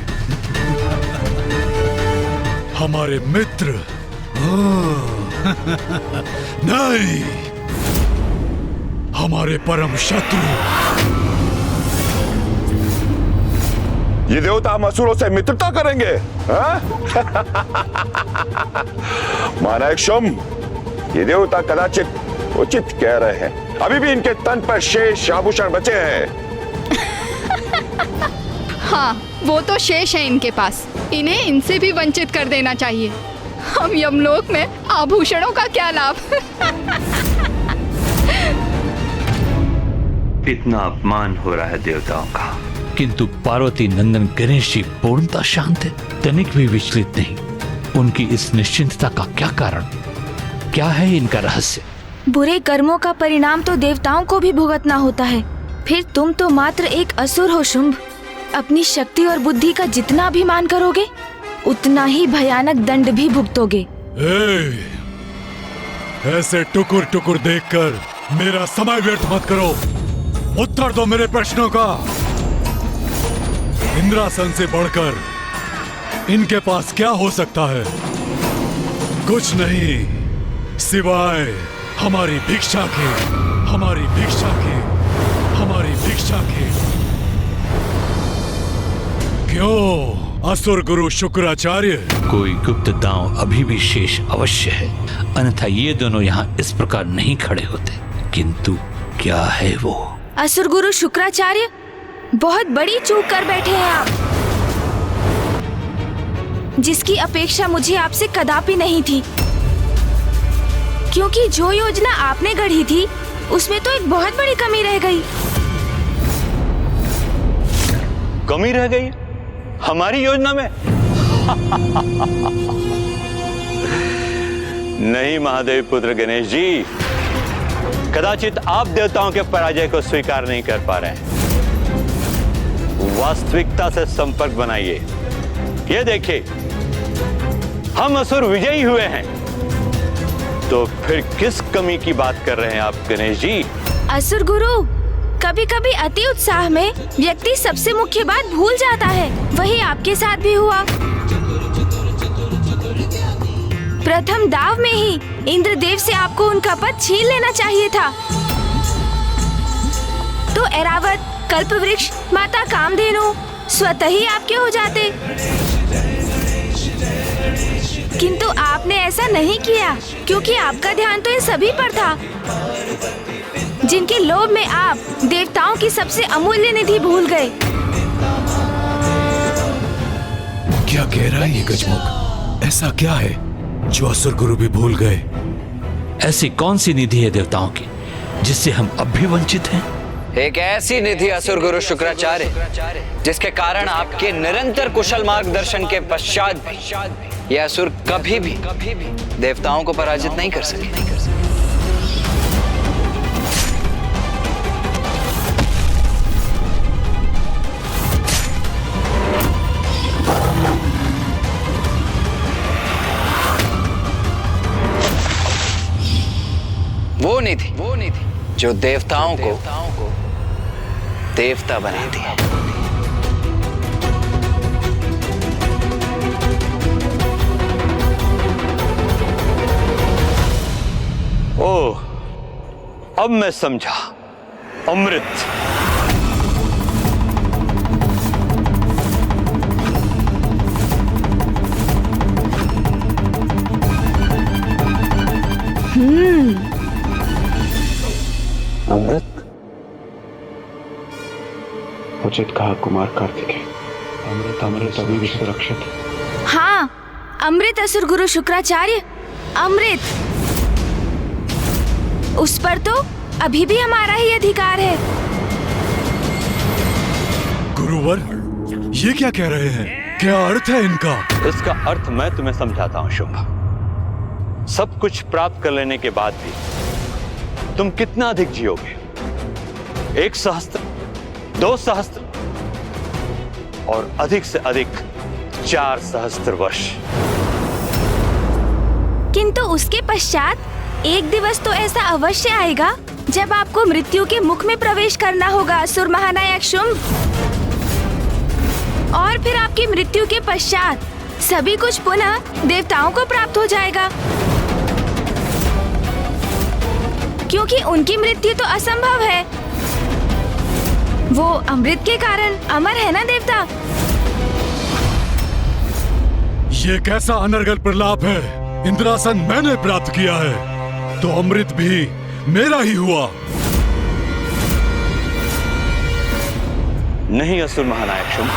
हमारे मित्र नहीं, हमारे परम शत्रु। ये देवता हम असुरों से मित्रता करेंगे? महानायक शुंभ, ये देवता कदाचित उचित कह रहे हैं। अभी भी इनके तन पर शेष आभूषण बचे हैं। हाँ, वो तो शेष है इनके पास। इन्हें इनसे भी वंचित कर देना चाहिए। हम यमलोक में आभूषणों का क्या लाभ? इतना अपमान हो रहा है देवताओं का, किंतु पार्वती नंदन गणेश जी पूर्णतः शांत है, तनिक भी विचलित नहीं। उनकी इस निश्चिंतता का क्या कारण, क्या है इनका रहस्य? बुरे कर्मों का परिणाम तो देवताओं को भी भुगतना होता है। फिर तुम तो मात्र एक असुर हो शुंभ। अपनी शक्ति और बुद्धि का जितना अभिमान करोगे, उतना ही भयानक दंड भी भुगतोगे। ऐसे टुकुर टुकुर देखकर मेरा समय व्यर्थ मत करो। उत्तर दो मेरे प्रश्नों का। इंद्रासन से बढ़कर इनके पास क्या हो सकता है? कुछ नहीं, सिवाय हमारी भिक्षा के, हमारी भिक्षा के, हमारी भिक्षा के। क्यों असुर गुरु शुक्राचार्य? कोई गुप्त दांव अभी भी शेष अवश्य है, अन्यथा ये दोनों यहाँ इस प्रकार नहीं खड़े होते। किंतु क्या है वो? असुर गुरु शुक्राचार्य, बहुत बड़ी चूक कर बैठे हैं आप, जिसकी अपेक्षा मुझे आपसे कदापि नहीं थी। क्योंकि जो योजना आपने गढ़ी थी, उसमें तो एक बहुत बड़ी कमी रह गई। कमी रह गई हमारी योजना में? नहीं महादेव पुत्र गणेश जी, कदाचित आप देवताओं के पराजय को स्वीकार नहीं कर पा रहे हैं। वास्तविकता से संपर्क बनाइए। ये देखिए, हम असुर विजयी हुए हैं, तो फिर किस कमी की बात कर रहे हैं आप गणेश जी? असुर गुरु, कभी कभी अति उत्साह में व्यक्ति सबसे मुख्य बात भूल जाता है। वही आपके साथ भी हुआ। प्रथम दाव में ही इंद्रदेव से आपको उनका पद छीन लेना चाहिए था, तो ऐरावत, कल्पवृक्ष, माता कामधेनु स्वतः ही आपके हो जाते। किंतु आपने ऐसा नहीं किया, क्योंकि आपका ध्यान तो इन सभी पर था, जिनके लोभ में आप देवताओं की सबसे अमूल्य निधि भूल गए। क्या कह रहा है ये गजमुख? ऐसा क्या है जो असुर गुरु भी भूल गए? ऐसी कौन सी निधि है देवताओं की जिससे हम अब भी वंचित हैं? एक ऐसी निधि असुर गुरु शुक्राचार्य, जिसके कारण आपके निरंतर कुशल मार्गदर्शन के पश्चात भी यह असुर कभी भी देवताओं को पराजित नहीं कर सके। वो निधि जो देवताओं को देवता बनाती है। ओह, अब मैं समझा। अमृत। अमृत? उचित कहा कुमार कार्तिकेय। अमृत अमृत अभी भी सुरक्षित है। हाँ, अमृत असुर गुरु शुक्राचार्य, अमृत। उस पर तो अभी भी हमारा ही अधिकार है। गुरुवर, ये क्या कह रहे हैं? क्या अर्थ है इनका? इसका अर्थ मैं तुम्हें समझाता हूं शुंभ। सब कुछ प्राप्त कर लेने के बाद भी तुम कितना अधिक जियोगे? 1 सहस्त्र, 2 सहस्त्र और अधिक से अधिक 4 सहस्त्र वर्ष। किंतु उसके पश्चात एक दिवस तो ऐसा अवश्य आएगा जब आपको मृत्यु के मुख में प्रवेश करना होगा असुर महानायक शुंभ। और फिर आपकी मृत्यु के पश्चात सभी कुछ पुनः देवताओं को प्राप्त हो जाएगा, क्योंकि उनकी मृत्यु तो असंभव है। वो अमृत के कारण अमर है ना देवता। ये कैसा अनर्गल प्रलाप है? इंद्रासन मैंने प्राप्त किया है तो अमृत भी मेरा ही हुआ। नहीं असुर महानायक शुंभ,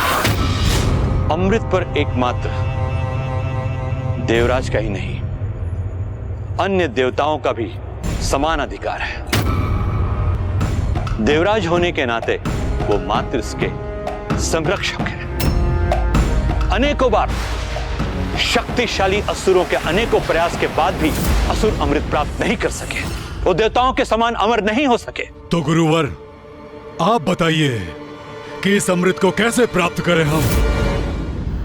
अमृत पर एकमात्र देवराज का ही नहीं, अन्य देवताओं का भी समान अधिकार है। देवराज होने के नाते वो मात्र इसके संरक्षक है। अनेकों बार शक्तिशाली असुरों के अनेकों प्रयास के बाद भी असुर अमृत प्राप्त नहीं कर सके, वो देवताओं के समान अमर नहीं हो सके। तो गुरुवर आप बताइए कि इस अमृत को कैसे प्राप्त करें हम?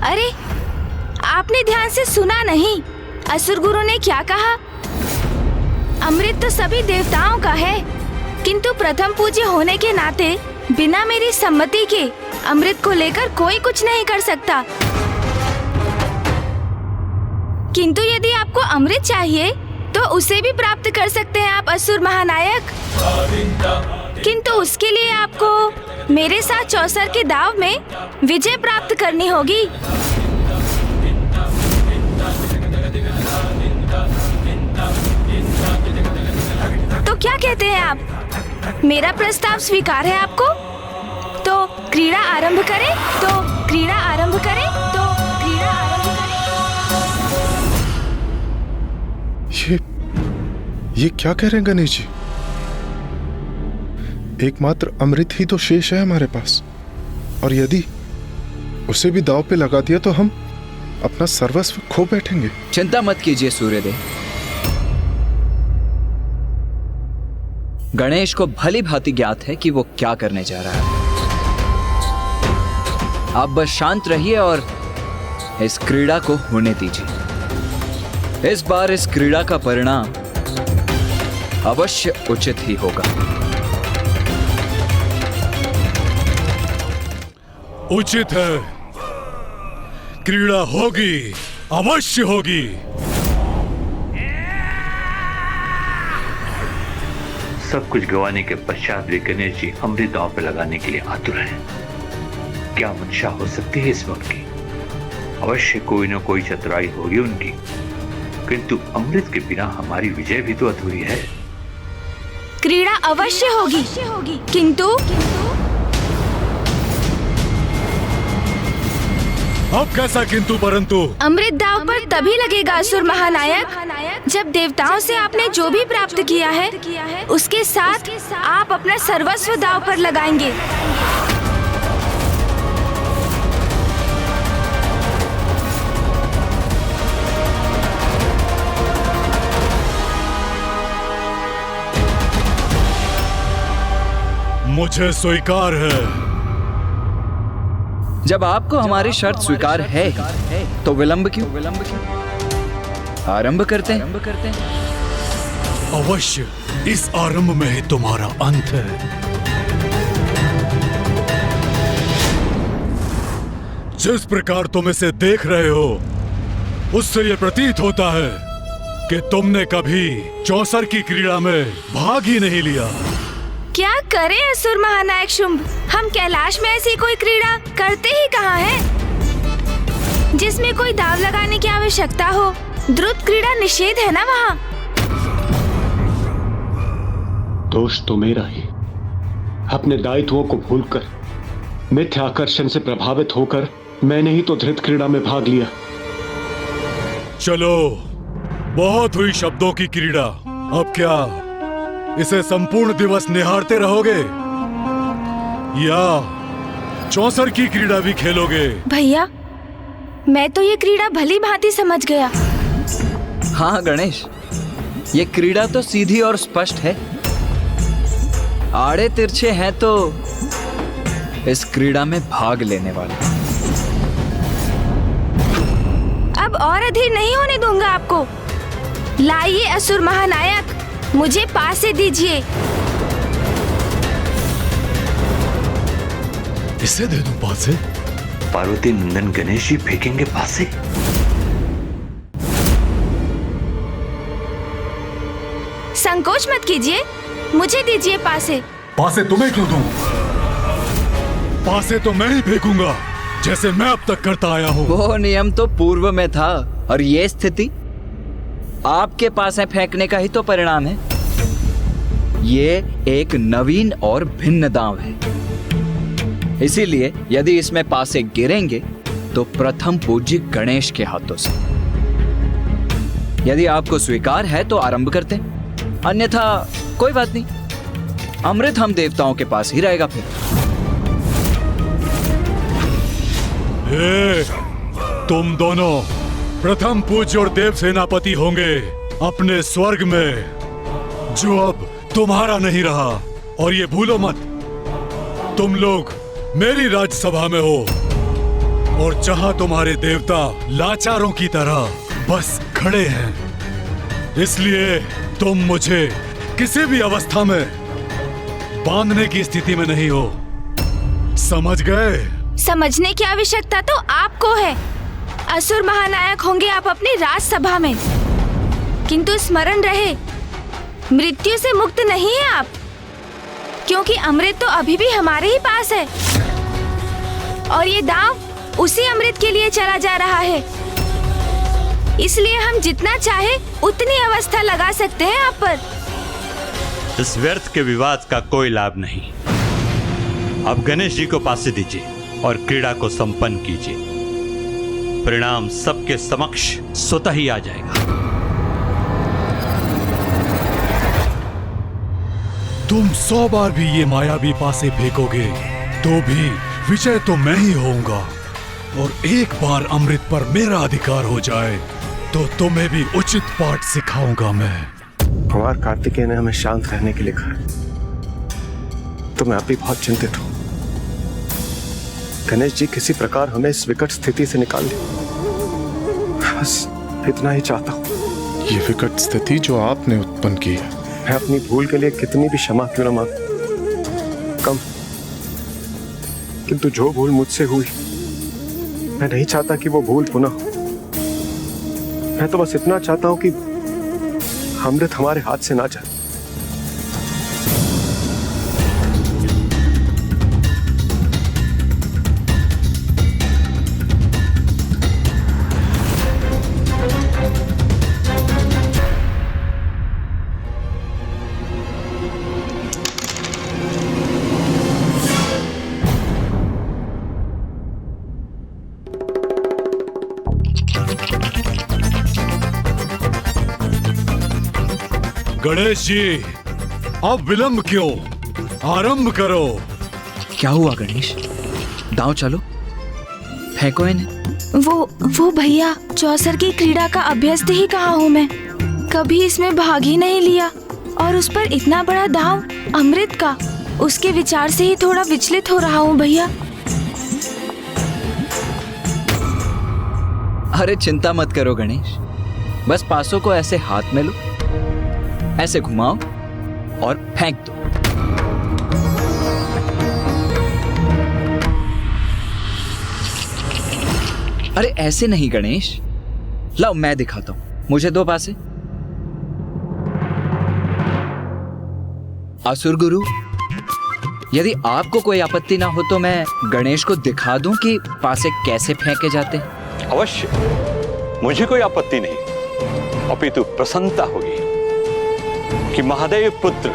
अरे आपने ध्यान से सुना नहीं, असुर गुरु ने क्या कहा? अमृत तो सभी देवताओं का है, किंतु प्रथम पूज्य होने के नाते बिना मेरी सम्मति के अमृत को लेकर कोई कुछ नहीं कर सकता। किंतु यदि आपको अमृत चाहिए तो उसे भी प्राप्त कर सकते हैं आप असुर महानायक। किंतु उसके लिए आपको मेरे साथ चौसर के दाव में विजय प्राप्त करनी होगी। तो क्या कहते हैं आप? मेरा प्रस्ताव स्वीकार है आपको? तो क्रीड़ा आरंभ करें, तो क्रीड़ा आरंभ करें, तो क्रीड़ा आरंभ करें। ये क्या कह रहे हैं गणेश जी? एकमात्र अमृत ही तो शेष है हमारे पास, और यदि उसे भी दांव पे लगा दिया तो हम अपना सर्वस्व खो बैठेंगे। चिंता मत कीजिए सूर्यदेव, गणेश को भली भांति ज्ञात है कि वो क्या करने जा रहा है। आप बस शांत रहिए और इस क्रीड़ा को होने दीजिए। इस बार इस क्रीड़ा का परिणाम अवश्य उचित ही होगा। उचित है, क्रीड़ा होगी, अवश्य होगी। सब कुछ गंवाने के पश्चात भी गणेश जी अमृत दांव पे लगाने के लिए आतुर हैं। क्या मंशा हो सकती है इसमें उनकी? अवश्य कोई न कोई चतुराई होगी उनकी, किंतु अमृत के बिना हमारी विजय भी तो अधूरी है। क्रीड़ा अवश्य होगी, किंतु अब कैसा किंतु परंतु? अमृत दांव पर तभी लगेगा असुर महानायक जब देवताओं से आपने जो भी प्राप्त किया है उसके साथ आप अपना सर्वस्व दांव पर लगाएंगे। मुझे स्वीकार है। जब आपको हमारी शर्त स्वीकार है तो विलंब क्यों? आरंभ करते हैं। अवश्य, इस आरंभ में ही तुम्हारा अंत है। जिस प्रकार तुम इसे देख रहे हो उससे यह प्रतीत होता है कि तुमने कभी चौसर की क्रीड़ा में भाग ही नहीं लिया। क्या करें असुर महानायक शुंभ, हम कैलाश में ऐसी कोई क्रीड़ा करते ही कहाँ हैं जिसमें कोई दांव लगाने की आवश्यकता हो। द्रुत क्रीड़ा निषेध है ना वहाँ। दोष तो मेरा ही। अपने दायित्वों को भूलकर, मिथ्या आकर्षण से प्रभावित होकर मैंने ही तो धृत क्रीड़ा में भाग लिया। चलो, बहुत हुई शब्दों की क्रीड़ा। अब क्या इसे संपूर्ण दिवस निहारते रहोगे या चौसर की क्रीड़ा भी खेलोगे? भैया, मैं तो ये क्रीड़ा भली भांति समझ गया। हाँ गणेश, ये क्रीड़ा तो सीधी और स्पष्ट है। आड़े तिरछे हैं तो इस क्रीड़ा में भाग लेने वाले। अब और अधीर नहीं होने दूंगा आपको। लाइए असुर महानायक, मुझे पासे दीजिए। इसे दे दूं पासे? पार्वती नंदन गणेश जी फेंकेंगे पासे? संकोच मत कीजिए, मुझे दीजिए पासे। पासे तुम्हें क्यों दूं? पासे तो मैं ही फेंकूंगा, जैसे मैं अब तक करता आया हूँ। वो नियम तो पूर्व में था, और ये स्थिति आपके पास है फेंकने का ही तो परिणाम है। ये एक नवीन और भिन्न दांव है, इसीलिए यदि इसमें पासे गिरेंगे तो प्रथम पूज्य गणेश के हाथों से। यदि आपको स्वीकार है तो आरंभ करते, अन्यथा कोई बात नहीं, अमृत हम देवताओं के पास ही रहेगा फिर। तुम दोनों प्रथम पूज्य और देव सेनापति होंगे अपने स्वर्ग में, जो अब तुम्हारा नहीं रहा। और ये भूलो मत, तुम लोग मेरी राज्यसभा में हो, और जहां तुम्हारे देवता लाचारों की तरह बस खड़े हैं। इसलिए तुम मुझे किसी भी अवस्था में बांधने की स्थिति में नहीं हो, समझ गए? समझने की आवश्यकता तो आपको है। असुर महानायक होंगे आप अपनी राजसभा में, किंतु स्मरण रहे, मृत्यु से मुक्त नहीं है आप, क्योंकि अमृत तो अभी भी हमारे ही पास है, और ये दांव उसी अमृत के लिए चला जा रहा है। इसलिए हम जितना चाहे उतनी अवस्था लगा सकते हैं आप पर। इस व्यर्थ के विवाद का कोई लाभ नहीं। अब गणेश जी को पासे दीजिए और क्रीड़ा को संपन्न कीजिए। परिणाम सबके समक्ष स्वतः ही आ जाएगा। तुम 100 बार भी ये मायावी पासे फेंकोगे तो भी विजय तो मैं ही होऊंगा, और एक बार अमृत पर मेरा अधिकार हो जाए तो तुम्हें भी उचित पाठ सिखाऊंगा मैं। कुमार कार्तिकेय ने हमें शांत रहने के लिए कहा, तो मैं अभी बहुत चिंतित हूं। गणेश जी किसी प्रकार हमें इस विकट स्थिति से निकाल दे, बस इतना ही चाहता हूं। ये विकट स्थिति जो आपने उत्पन्न की है, मैं अपनी भूल के लिए कितनी भी क्षमा क्यों न मांग कम, किंतु जो भूल मुझसे हुई, मैं नहीं चाहता कि वो भूल पुनः हो। मैं तो बस इतना चाहता हूं कि अमृत हमारे हाथ से ना जाए। गणेश जी, अब विलंब क्यों? आरंभ करो। क्या हुआ गणेश? दांव चलो, फेंको इन्हें। वो भैया, चौसर की क्रीड़ा का अभ्यस्त ही कहा हूँ मैं, कभी इसमें भाग ही नहीं लिया, और उस पर इतना बड़ा दांव अमृत का, उसके विचार से ही थोड़ा विचलित हो रहा हूँ भैया। अरे चिंता मत करो गणेश, बस पासों को ऐसे हाथ में लो, ऐसे घुमाओ और फेंक दो। अरे ऐसे नहीं गणेश, लाओ मैं दिखाता हूं, मुझे दो पासे। असुर गुरु, यदि आपको कोई आपत्ति ना हो तो मैं गणेश को दिखा दूं कि पासे कैसे फेंके जाते हैं। अवश्य, मुझे कोई आपत्ति नहीं, अपितु प्रसन्नता होगी कि महादेव पुत्र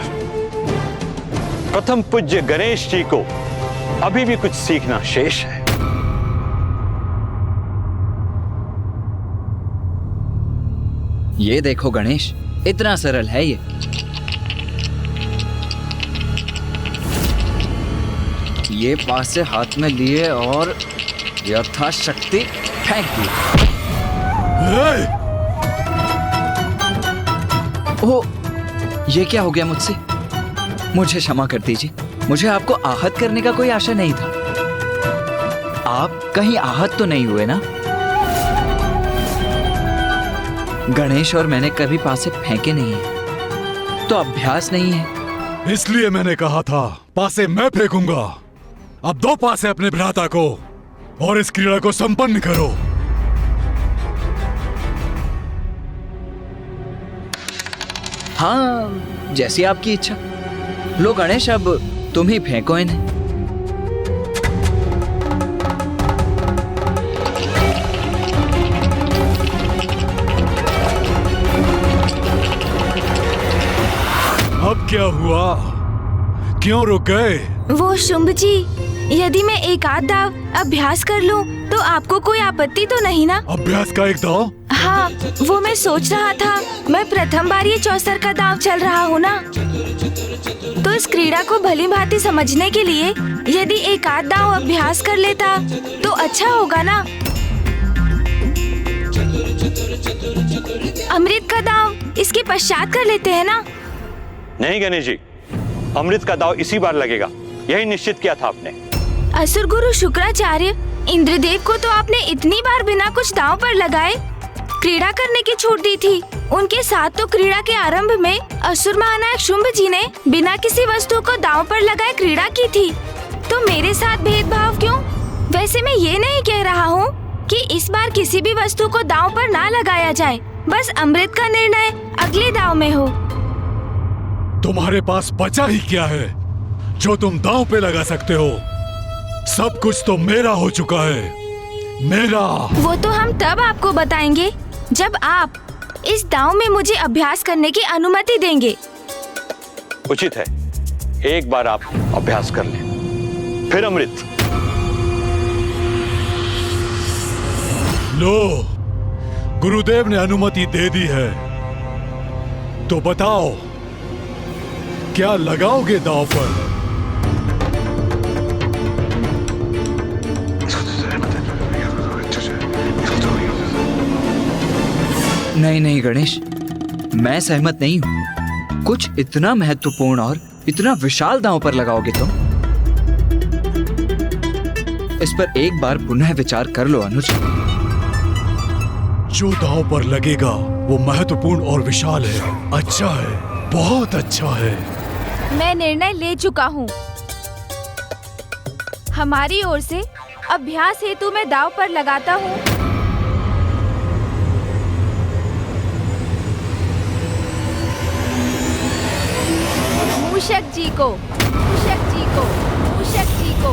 प्रथम पूज्य गणेश जी को अभी भी कुछ सीखना शेष है। ये देखो गणेश, इतना सरल है ये। ये पासे हाथ में लिए और यथाशक्ति फेंक दिए। ओ, ये क्या हो गया मुझसे? मुझे क्षमा कर दीजिए, मुझे आपको आहत करने का कोई आशा नहीं था। आप कहीं आहत तो नहीं हुए ना? गणेश और मैंने कभी पासे फेंके नहीं है, तो अभ्यास नहीं है। इसलिए मैंने कहा था पासे मैं फेंकूंगा। अब दो पासे अपने भ्राता को और इस क्रीड़ा को संपन्न करो। हाँ, जैसी आपकी इच्छा। लो गणेश, अब तुम ही फेंको इन्हें। अब क्या हुआ? क्यों रुक गए? वो शुंभ जी, यदि मैं एक आध दाव अभ्यास कर लूं, तो आपको कोई आपत्ति तो नहीं ना? अभ्यास का एक दाव? हाँ, वो मैं सोच रहा था, मैं प्रथम बार ये चौसर का दाव चल रहा हूँ ना, तो इस क्रीड़ा को भली भांति समझने के लिए यदि एक आध दाव अभ्यास कर लेता तो अच्छा होगा ना। अमृत का दाव इसके पश्चात कर लेते हैं ना? नहीं गणेश जी, अमृत का दाव इसी बार लगेगा, यही निश्चित किया था आपने। असुर गुरु शुक्राचार्य, इंद्रदेव को तो आपने इतनी बार बिना कुछ दांव पर लगाए क्रीड़ा करने की छूट दी थी। उनके साथ तो क्रीड़ा के आरंभ में असुर महानायक शुंभ जी ने बिना किसी वस्तु को दांव पर लगाए क्रीड़ा की थी, तो मेरे साथ भेदभाव क्यों? वैसे मैं ये नहीं कह रहा हूँ कि इस बार किसी भी वस्तु को दांव पर ना लगाया जाए, बस अमृत का निर्णय अगले दांव में हो। तुम्हारे पास बचा ही क्या है जो तुम दांव पे लगा सकते हो? सब कुछ तो मेरा हो चुका है, मेरा। वो तो हम तब आपको बताएंगे जब आप इस दांव में मुझे अभ्यास करने की अनुमति देंगे। उचित है, एक बार आप अभ्यास कर लें, फिर अमृत। लो, गुरुदेव ने अनुमति दे दी है, तो बताओ क्या लगाओगे दांव पर? नहीं नहीं गणेश, मैं सहमत नहीं हूँ। कुछ इतना महत्वपूर्ण और इतना विशाल दांव पर लगाओगे तुम? इस पर एक बार पुनः विचार कर लो अनुज। जो दांव पर लगेगा वो महत्वपूर्ण और विशाल है, अच्छा है, बहुत अच्छा है। मैं निर्णय ले चुका हूँ। हमारी ओर से अभ्यास हेतु मैं दांव पर लगाता हूँ। मूषक जी को, मूषक जी को, मूषक जी को।